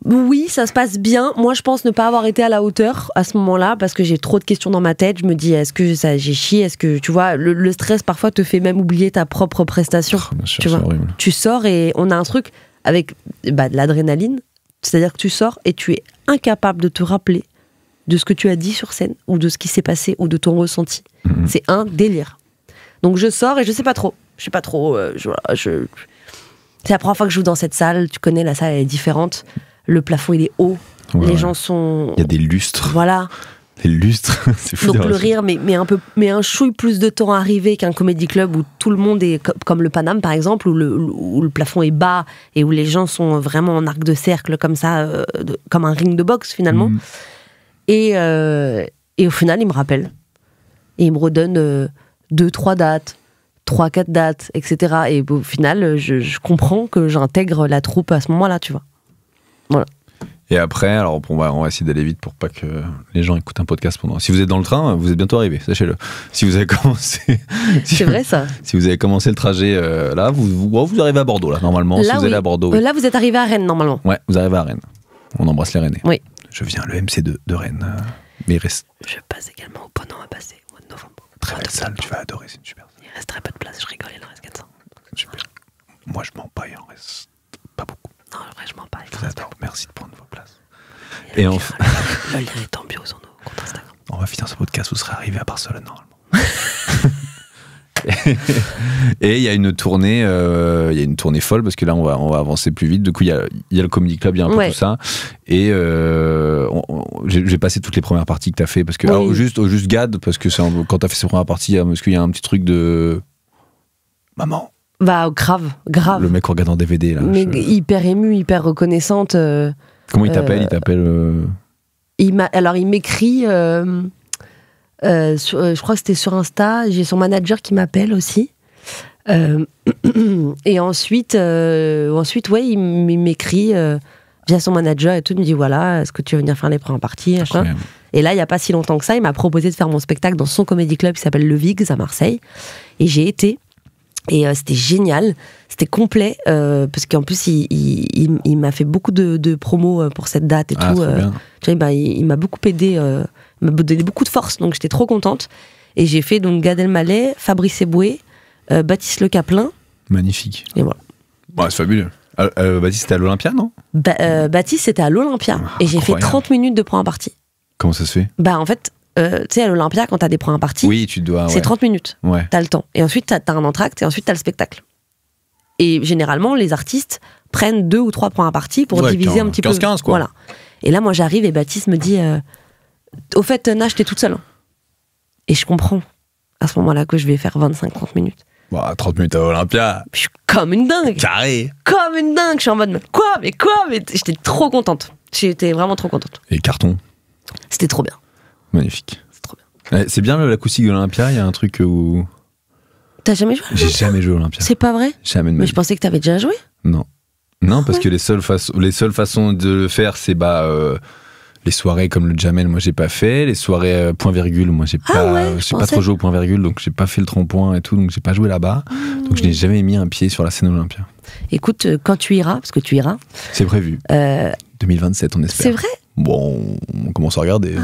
Oui, ça se passe bien. Moi, je pense ne pas avoir été à la hauteur à ce moment-là parce que j'ai trop de questions dans ma tête. Je me dis, est-ce que j'ai chié? Est-ce que, tu vois, le stress parfois te fait même oublier ta propre prestation. Bien sûr, tu vois, horrible. tu sors et on a un truc avec de l'adrénaline. C'est-à-dire que tu sors et tu es incapable de te rappeler de ce que tu as dit sur scène ou de ce qui s'est passé ou de ton ressenti. C'est un délire. Donc je sors et je sais pas trop. C'est la première fois que je joue dans cette salle. Tu connais, la salle elle est différente. Le plafond il est haut. Les gens sont... Il y a des lustres. Voilà. Les lustres, c'est fou. Donc le rire, mais un chouille plus de temps à arriver qu'un comédie club où tout le monde est comme le Paname par exemple, où le plafond est bas et où les gens sont vraiment en arc de cercle comme ça, comme un ring de boxe finalement. Et au final, il me rappelle. Et il me redonne 2-3 dates, 3-4 dates, etc. Et au final, je comprends que j'intègre la troupe à ce moment-là, tu vois. Voilà. Et après, alors on va essayer d'aller vite pour pas que les gens écoutent un podcast pendant. Si vous êtes dans le train, vous êtes bientôt arrivé, sachez-le. Si vous avez commencé, c'est vrai ça. Si vous avez commencé le trajet là, vous arrivez à Bordeaux là normalement. Là, si vous allez à Bordeaux. Là, vous êtes arrivé à Rennes normalement. Ouais, vous arrivez à Rennes. On embrasse les Rennais. Oui. Je viens le MC2 de Rennes. Mais il reste. Je passe également au Ponant à passer au mois de novembre. Très belle salle, tu vas adorer, c'est une super salle. Il reste très peu de place, je rigole, il en reste 400. Super. Moi je mens pas, il en reste pas beaucoup. Non, en vrai, je mens pas. Je vous adore, merci de prendre vos places. Et enfin, le lien est en bio sur nos comptes Instagram. On va finir ce podcast, vous serez arrivé à Barcelone normalement. Et il y a une tournée, folle parce que là on va avancer plus vite. Du coup il y a le Comedy Club, il y a un peu tout ça. Et j'ai passé toutes les premières parties que t'as fait parce que alors, juste Gad parce que quand t'as fait ces premières parties, parce qu'il y a un petit truc de maman. Bah grave. Le mec regarde en DVD là. Mais hyper émue, hyper reconnaissante. Comment il t'appelle? Il t'appelle. Il m'écrit. Je crois que c'était sur Insta. J'ai son manager qui m'appelle aussi. Et ensuite, il m'écrit via son manager et tout. Il me dit voilà, est-ce que tu veux venir faire les premières parties? Et là, il n'y a pas si longtemps que ça, il m'a proposé de faire mon spectacle dans son comédie club qui s'appelle Le Vigs à Marseille. Et j'ai été. Et c'était génial, c'était complet, parce qu'en plus il m'a fait beaucoup de promos pour cette date et tout. Tu vois, il m'a beaucoup aidé, il m'a donné beaucoup de force, donc j'étais trop contente. Et j'ai fait donc Gad Elmaleh, Fabrice Eboué, Baptiste Le Caplin. Magnifique. Et voilà. Ouais, c'est fabuleux. Baptiste c'était à l'Olympia, non? Baptiste c'était à l'Olympia, et j'ai fait 30 minutes de première partie. Comment ça se fait? En fait, tu sais, à l'Olympia, quand t'as des premières parties, oui, tu dois, c'est 30 minutes. Ouais. T'as le temps. Et ensuite, t'as un entracte, et ensuite, t'as le spectacle. Et généralement, les artistes prennent 2 ou 3 premières parties pour diviser un petit 15, peu. 15, quoi. Voilà. Et là, moi, j'arrive et Baptiste me dit au fait, Nash, t'es toute seule. Et je comprends à ce moment-là que je vais faire 25-30 minutes. 30 minutes à l'Olympia. Je suis comme une dingue. Carré. Comme une dingue. Je suis en mode quoi. J'étais trop contente. J'étais vraiment trop contente. Et carton. C'était trop bien. Magnifique. C'est trop bien. C'est bien l'acoustique de l'Olympia, il y a un truc où... T'as jamais joué à l'Olympia? J'ai jamais joué à l'Olympia. C'est pas vrai? Jamais de ma Mais vie. je pensais que t'avais déjà joué. Non. Non, parce que les seules façons de le faire, c'est les soirées comme le Jamel, moi j'ai pas fait. Les soirées point virgule, moi j'ai pas trop joué au point virgule, donc j'ai pas fait le tronc-point et tout, donc j'ai pas joué là-bas. Donc je n'ai jamais mis un pied sur la scène Olympia. Écoute, quand tu iras, parce que tu iras. C'est prévu. 2027, on espère. C'est vrai? Bon, on commence à regarder.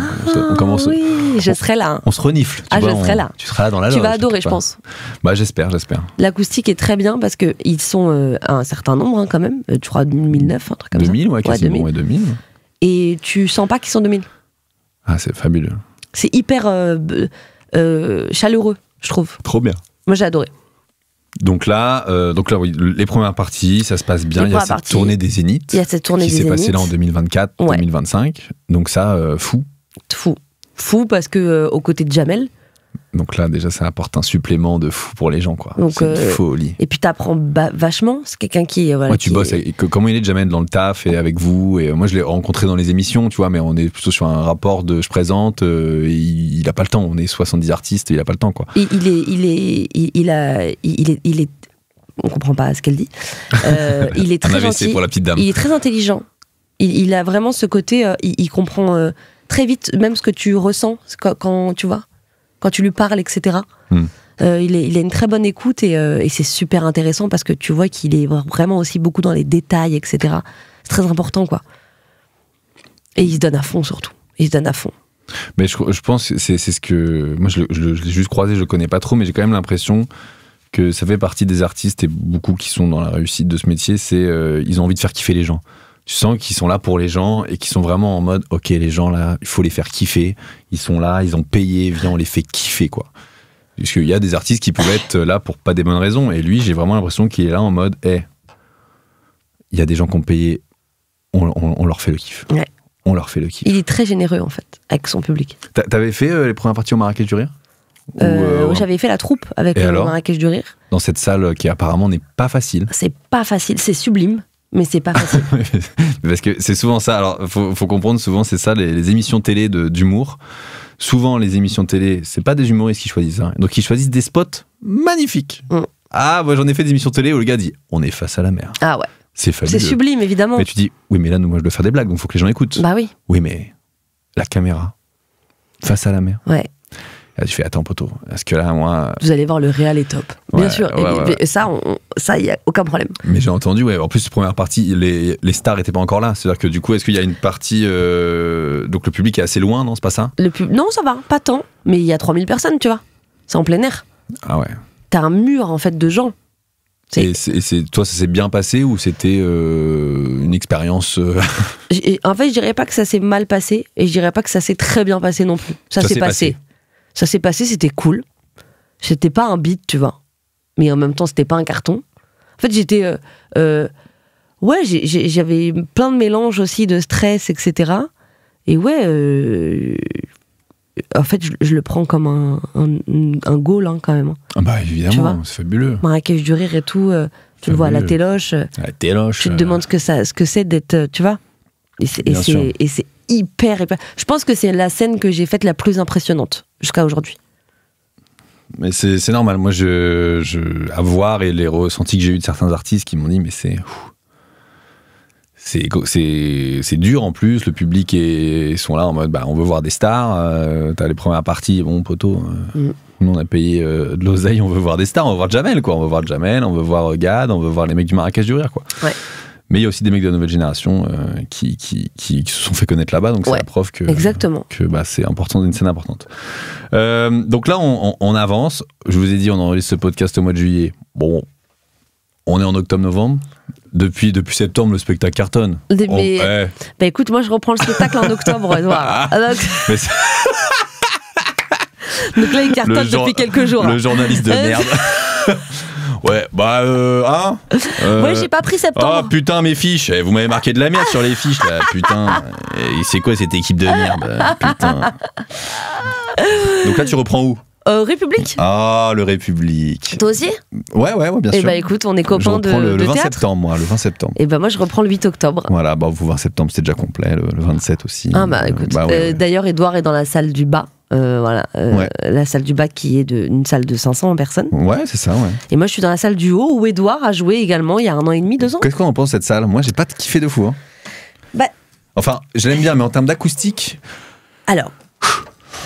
On commence, Oui, je serai là. Hein. on se renifle. Je serai là. Tu seras là dans la loge. Tu vas adorer, je pense. Bah, j'espère. L'acoustique est très bien parce qu'ils sont un certain nombre hein, quand même. Tu crois 2009, un truc comme 2000, ouais, quasiment, 2000. 2000. Et tu sens pas qu'ils sont 2000. Ah, c'est fabuleux. C'est hyper chaleureux, je trouve. Trop bien. Moi, j'ai adoré. Donc là, oui, les premières parties, ça se passe bien. Les Il y a premières cette parties. tournée des Zéniths Il y a cette tournée qui des s'est passée Zéniths. là en 2024, Ouais. 2025. Donc ça, fou. Fou parce que aux côtés de Jamel. Donc là, déjà, ça apporte un supplément de fou pour les gens, quoi. Donc, C'est une folie. Et puis t'apprends vachement. C'est quelqu'un qui voilà. Ouais, tu qui bosses. est- Comment il est Jamel dans le taf et avec vous. Et moi, je l'ai rencontré dans les émissions, tu vois, mais on est plutôt sur un rapport de je présente. Il a pas le temps. On est 70 artistes, il a pas le temps, quoi. Il est. On comprend pas ce qu'elle dit. Il est Un très AVC gentil. pour la petite dame. Il est très intelligent. Il a vraiment ce côté. Il comprend très vite même ce que tu ressens quand tu vois, quand tu lui parles, etc. Il a une très bonne écoute et c'est super intéressant parce que tu vois qu'il est vraiment aussi beaucoup dans les détails, etc. C'est très important, quoi. Et il se donne à fond, surtout. Il se donne à fond. Mais je pense que c'est ce que. Moi, je l'ai juste croisé, je le connais pas trop, mais j'ai quand même l'impression que ça fait partie des artistes et beaucoup qui sont dans la réussite de ce métier, ils ont envie de faire kiffer les gens. Tu sens qu'ils sont là pour les gens et qu'ils sont vraiment en mode ok, les gens là, il faut les faire kiffer. Ils sont là, ils ont payé, viens, on les fait kiffer, quoi. Parce qu'il y a des artistes qui peuvent être là pour pas des bonnes raisons. Et lui, j'ai vraiment l'impression qu'il est là en mode il y a des gens qui ont payé, on leur fait le kiff. Ouais. On leur fait le kiff. Il est très généreux, en fait, avec son public. T'avais fait les premières parties au Marrakech du Rire J'avais fait la troupe avec Et le alors Marrakech du Rire. Dans cette salle qui apparemment n'est pas facile. C'est pas facile, c'est sublime, mais c'est pas facile. Parce que c'est souvent ça. Alors, faut comprendre, souvent, c'est ça, les émissions télé d'humour. Souvent, les émissions télé, c'est pas des humoristes qui choisissent ça. Donc, ils choisissent des spots magnifiques. Ah, moi, j'en ai fait des émissions télé où le gars dit on est face à la mer. Ah ouais. C'est fabuleux. C'est sublime, évidemment. Mais tu dis oui, mais là, moi, je dois faire des blagues, donc faut que les gens écoutent. Bah oui. Oui, mais la caméra, face à la mer. Ouais. Là, tu fais attends, poteau. Parce que là, moi. Vous allez voir, le réel est top. Bien Ouais, sûr. ouais. Et ça, il y a aucun problème. Mais j'ai entendu, ouais. En plus, première partie, les stars étaient pas encore là. C'est-à-dire que du coup, est-ce qu'il y a une partie. Donc le public est assez loin, non? C'est pas ça? Non, ça va, pas tant. Mais il y a 3000 personnes, tu vois. C'est en plein air. Ah ouais. T'as un mur, en fait, de gens. Et toi, ça s'est bien passé ou c'était une expérience En fait, je dirais pas que ça s'est mal passé et je dirais pas que ça s'est très bien passé non plus. Ça s'est passé. Ça s'est passé, c'était cool. C'était pas un beat, tu vois. Mais en même temps, c'était pas un carton. En fait, j'étais... j'avais plein de mélanges aussi de stress, etc. Et en fait, je le prends comme un goal, hein, quand même. Ah bah Tu évidemment, vois, c'est fabuleux. Marrakech du Rire et tout, tu le vois à la téloche. La téloche. Tu te demandes ce que c'est d'être, tu vois. Et c'est hyper. Je pense que c'est la scène que j'ai faite la plus impressionnante jusqu'à aujourd'hui. Mais c'est normal. Moi, à voir et les ressentis que j'ai eu de certains artistes qui m'ont dit, mais c'est dur en plus. Le public sont là en mode, on veut voir des stars. T'as les premières parties, bon poteau. Nous, on a payé de l'oseille, on veut voir des stars, on veut voir Jamel, quoi. On veut voir Jamel, on veut voir Gad, on veut voir les mecs du Marrakech du Rire, quoi. Ouais. Mais il y a aussi des mecs de la nouvelle génération qui se sont fait connaître là-bas, donc c'est la preuve que c'est important, une scène importante. Donc là, on avance. Je vous ai dit, on enregistre ce podcast au mois de juillet. Bon, on est en octobre-novembre. Depuis septembre, le spectacle cartonne. Bah écoute, moi je reprends le spectacle en octobre, Edouard. Donc là, il cartonne depuis quelques jours. Le journaliste de merde. Ouais, ouais, j'ai pas pris septembre. Ah putain, mes fiches, vous m'avez marqué de la merde sur les fiches là, putain. Et c'est quoi cette équipe de merde, putain. Donc là, tu reprends où? République. Ah, le République. Toi aussi? Ouais, bien sûr. Et bah écoute, on est copains de le 20 théâtre. septembre, moi, le 20 septembre. Et bah moi, je reprends le 8 octobre. Voilà, vous 20 septembre, c'est déjà complet, le 27 aussi. Ah bah écoute, ouais. D'ailleurs, Edouard est dans la salle du bas. La salle du bas qui est une salle de 500 personnes. Ouais, c'est ça, ouais. Et moi, je suis dans la salle du haut où Edouard a joué également il y a 1 an et demi, 2 ans. Qu'est-ce qu'on en pense de cette salle? Moi, j'ai pas kiffé de fou. Hein. Enfin, je l'aime bien, mais en termes d'acoustique. Alors,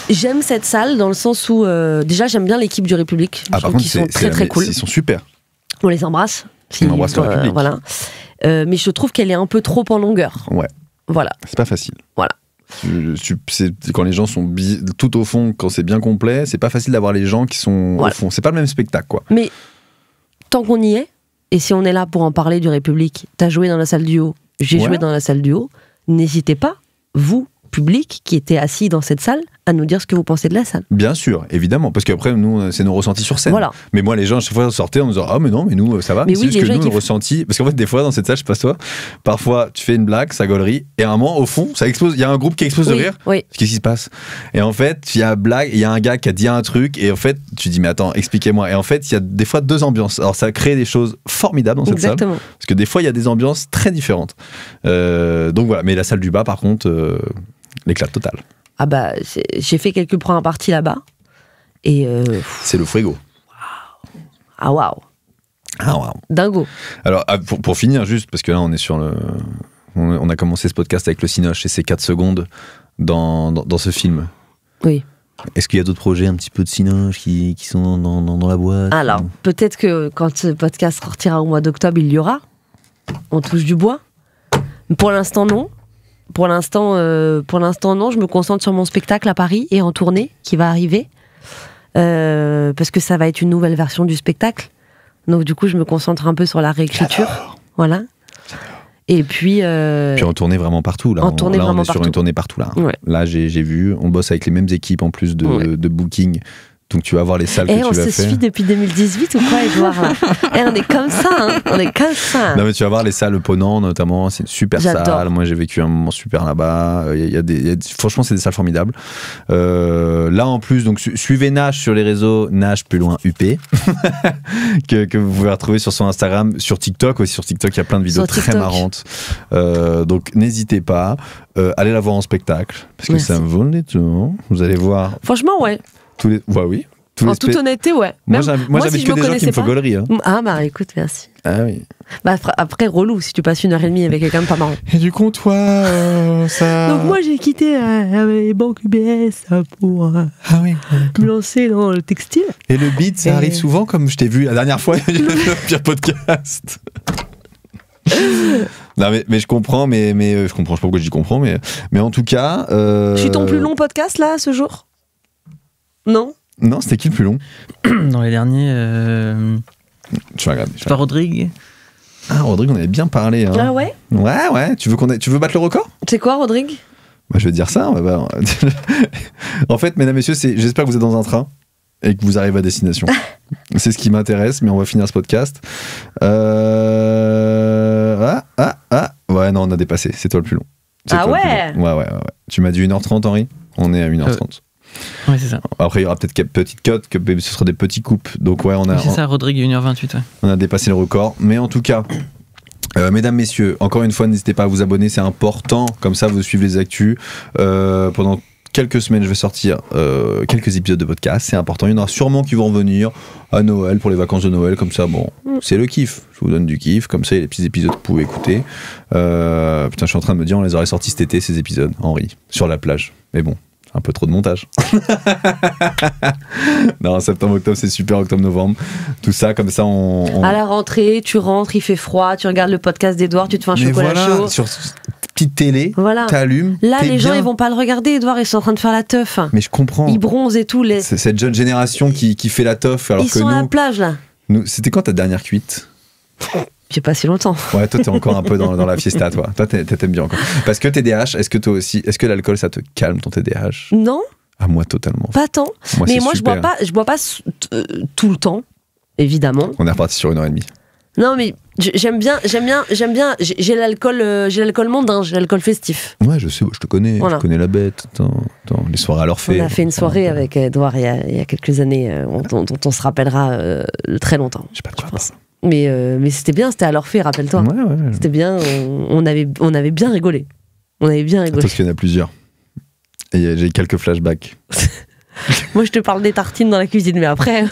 j'aime cette salle dans le sens où déjà j'aime bien l'équipe du République. Ah, par contre, ils sont très très cool. Ils sont super. On les embrasse. On embrasse le République. Voilà. Mais je trouve qu'elle est un peu trop en longueur. Ouais. Voilà. C'est pas facile. Voilà. Quand les gens sont tout au fond, quand c'est bien complet, c'est pas facile d'avoir les gens qui sont au fond. C'est pas le même spectacle, quoi. Mais tant qu'on y est, et si on est là pour en parler du République, t'as joué dans la salle du haut, j'ai joué dans la salle du haut, n'hésitez pas, vous, public, qui était assis dans cette salle, à nous dire ce que vous pensez de la salle. Bien sûr, évidemment, parce qu'après, nous, c'est nos ressentis sur scène. Voilà. Mais moi, les gens, à chaque fois, sortaient en me disant, ah, mais non, mais nous, ça va. Mais c'est oui, juste que les gens, nous, ils le ressenti. Parce qu'en fait, des fois, dans cette salle, je sais pas toi, parfois, tu fais une blague, ça gaulerie, et à un moment, au fond, ça explose. Il y a un groupe qui explose de rire. Oui. Qu'est-ce qui se passe? Et en fait, il y a une blague, il y a un gars qui a dit un truc, et en fait, tu dis, mais attends, expliquez-moi. Et en fait, il y a des fois 2 ambiances. Alors, ça crée des choses formidables dans cette salle. Exactement. Parce que des fois, il y a des ambiances très différentes. Donc voilà. Mais la salle du bas, par contre, l'éclat total. Ah bah, j'ai fait quelques premières parties là-bas. Et c'est le frigo. Ah waouh. Ah waouh. Dingo. Alors, pour finir, juste, parce que là, on est sur le. On a commencé ce podcast avec le Cinoche et ses 4 secondes dans ce film. Oui. Est-ce qu'il y a d'autres projets un petit peu de Cinoche qui sont dans la boîte? Alors, peut-être que quand ce podcast sortira au mois d'octobre, il y aura. On touche du bois. Pour l'instant, non. Pour l'instant, non. Je me concentre sur mon spectacle à Paris et en tournée qui va arriver. Parce que ça va être une nouvelle version du spectacle. Donc, du coup, je me concentre un peu sur la réécriture. J'adore. Voilà. Et puis. Puis en tournée vraiment partout. Là, en tournée vraiment on est sur partout. une tournée partout. Là, ouais. Là j'ai vu, on bosse avec les mêmes équipes en plus de booking. Donc tu vas voir les salles que tu vas faire. On se suit depuis 2018 ou quoi, Edouard là on est comme ça, hein. On est comme ça. Non mais tu vas voir les salles Ponant notamment, c'est une super salle. Moi j'ai vécu un moment super là-bas. Franchement c'est des salles formidables. Là en plus donc suivez Nash sur les réseaux, Nash plus loin UP que vous pouvez retrouver sur son Instagram, sur TikTok aussi. Sur TikTok il y a plein de vidéos très marrantes. Donc n'hésitez pas, allez la voir en spectacle parce que ça vaut le détour. Vous allez voir. Franchement ouais. Oui. En toute honnêteté, ouais. Moi, j'invite que des gens qui me font gaulerie. Hein. Ah, bah écoute, merci. Ah oui. Bah, après, relou si tu passes 1h30 avec quelqu'un de pas marrant. Et du coup, toi, ça. Donc, moi, j'ai quitté les banques UBS pour me lancer dans le textile. Et le beat, ça arrive souvent, comme je t'ai vu la dernière fois, le pire podcast. Non mais je comprends, mais je comprends, je sais pas pourquoi j'y comprends, mais en tout cas. Je suis ton plus long podcast là, ce jour? Non, c'était qui le plus long? Dans les derniers. Tu vas regarder. Pas Rodrigue. Ah, Rodrigue, on avait bien parlé. Hein. Ah ouais? Ouais. Tu veux battre le record? C'est quoi, Rodrigue? Bah, je vais te dire ça. En fait, mesdames, messieurs, j'espère que vous êtes dans un train et que vous arrivez à destination. C'est ce qui m'intéresse, mais on va finir ce podcast. Ouais, non, on a dépassé. C'est toi le plus long. Ah ouais? Ouais. Tu m'as dit 1h30, Henri? On est à 1h30. Ouais, c'est ça. Après, il y aura peut-être quelques petites cotes, ce sera des petits coupes. Donc, ouais, c'est ça, Rodrigue, 1h28. Ouais. On a dépassé le record. Mais en tout cas, mesdames, messieurs, encore une fois, n'hésitez pas à vous abonner, c'est important. Comme ça, vous suivez les actus. Pendant quelques semaines, je vais sortir quelques épisodes de podcast. C'est important. Il y en aura sûrement qui vont revenir à Noël, pour les vacances de Noël. Comme ça, bon, c'est le kiff. Je vous donne du kiff. Comme ça, il y a les petits épisodes que vous pouvez écouter. Putain, je suis en train de me dire, on les aurait sortis cet été, ces épisodes, Henri, sur la plage. Mais bon. Un peu trop de montage. Non, septembre, octobre, c'est super, octobre, novembre. Tout ça, comme ça, À la rentrée, tu rentres, il fait froid, tu regardes le podcast d'Edouard, tu te fais un chocolat chaud. Sur petite télé, t'allumes. Là, les gens, ils vont pas le regarder, Edouard, ils sont en train de faire la teuf. Mais je comprends. Ils bronzent et tout. C'est cette jeune génération qui fait la teuf. Alors ils sont à la plage, là. C'était quand ta dernière cuite? J'ai pas si longtemps. Ouais, toi, t'es encore un peu dans la fiesta, toi. Toi, t'aimes bien encore. Parce que TDAH, est-ce que l'alcool, ça te calme ton TDAH? Non. Ah, moi, totalement. Pas tant. Mais moi, je bois pas tout le temps, évidemment. On est reparti sur 1h30. Non, mais j'aime bien. J'ai l'alcool mondain, j'ai l'alcool festif. Ouais, je sais, je te connais. Voilà. Je connais la bête. Attends, les soirées à l'Orphée. On a fait une soirée avec Edouard il y a quelques années, dont on se rappellera très longtemps. Je sais pas de quoi parler. Mais c'était bien, c'était à l'Orphée, rappelle-toi. Ouais. C'était bien, on avait bien rigolé. Parce qu'il y en a plusieurs. Et j'ai quelques flashbacks. Moi, je te parle des tartines dans la cuisine, mais après...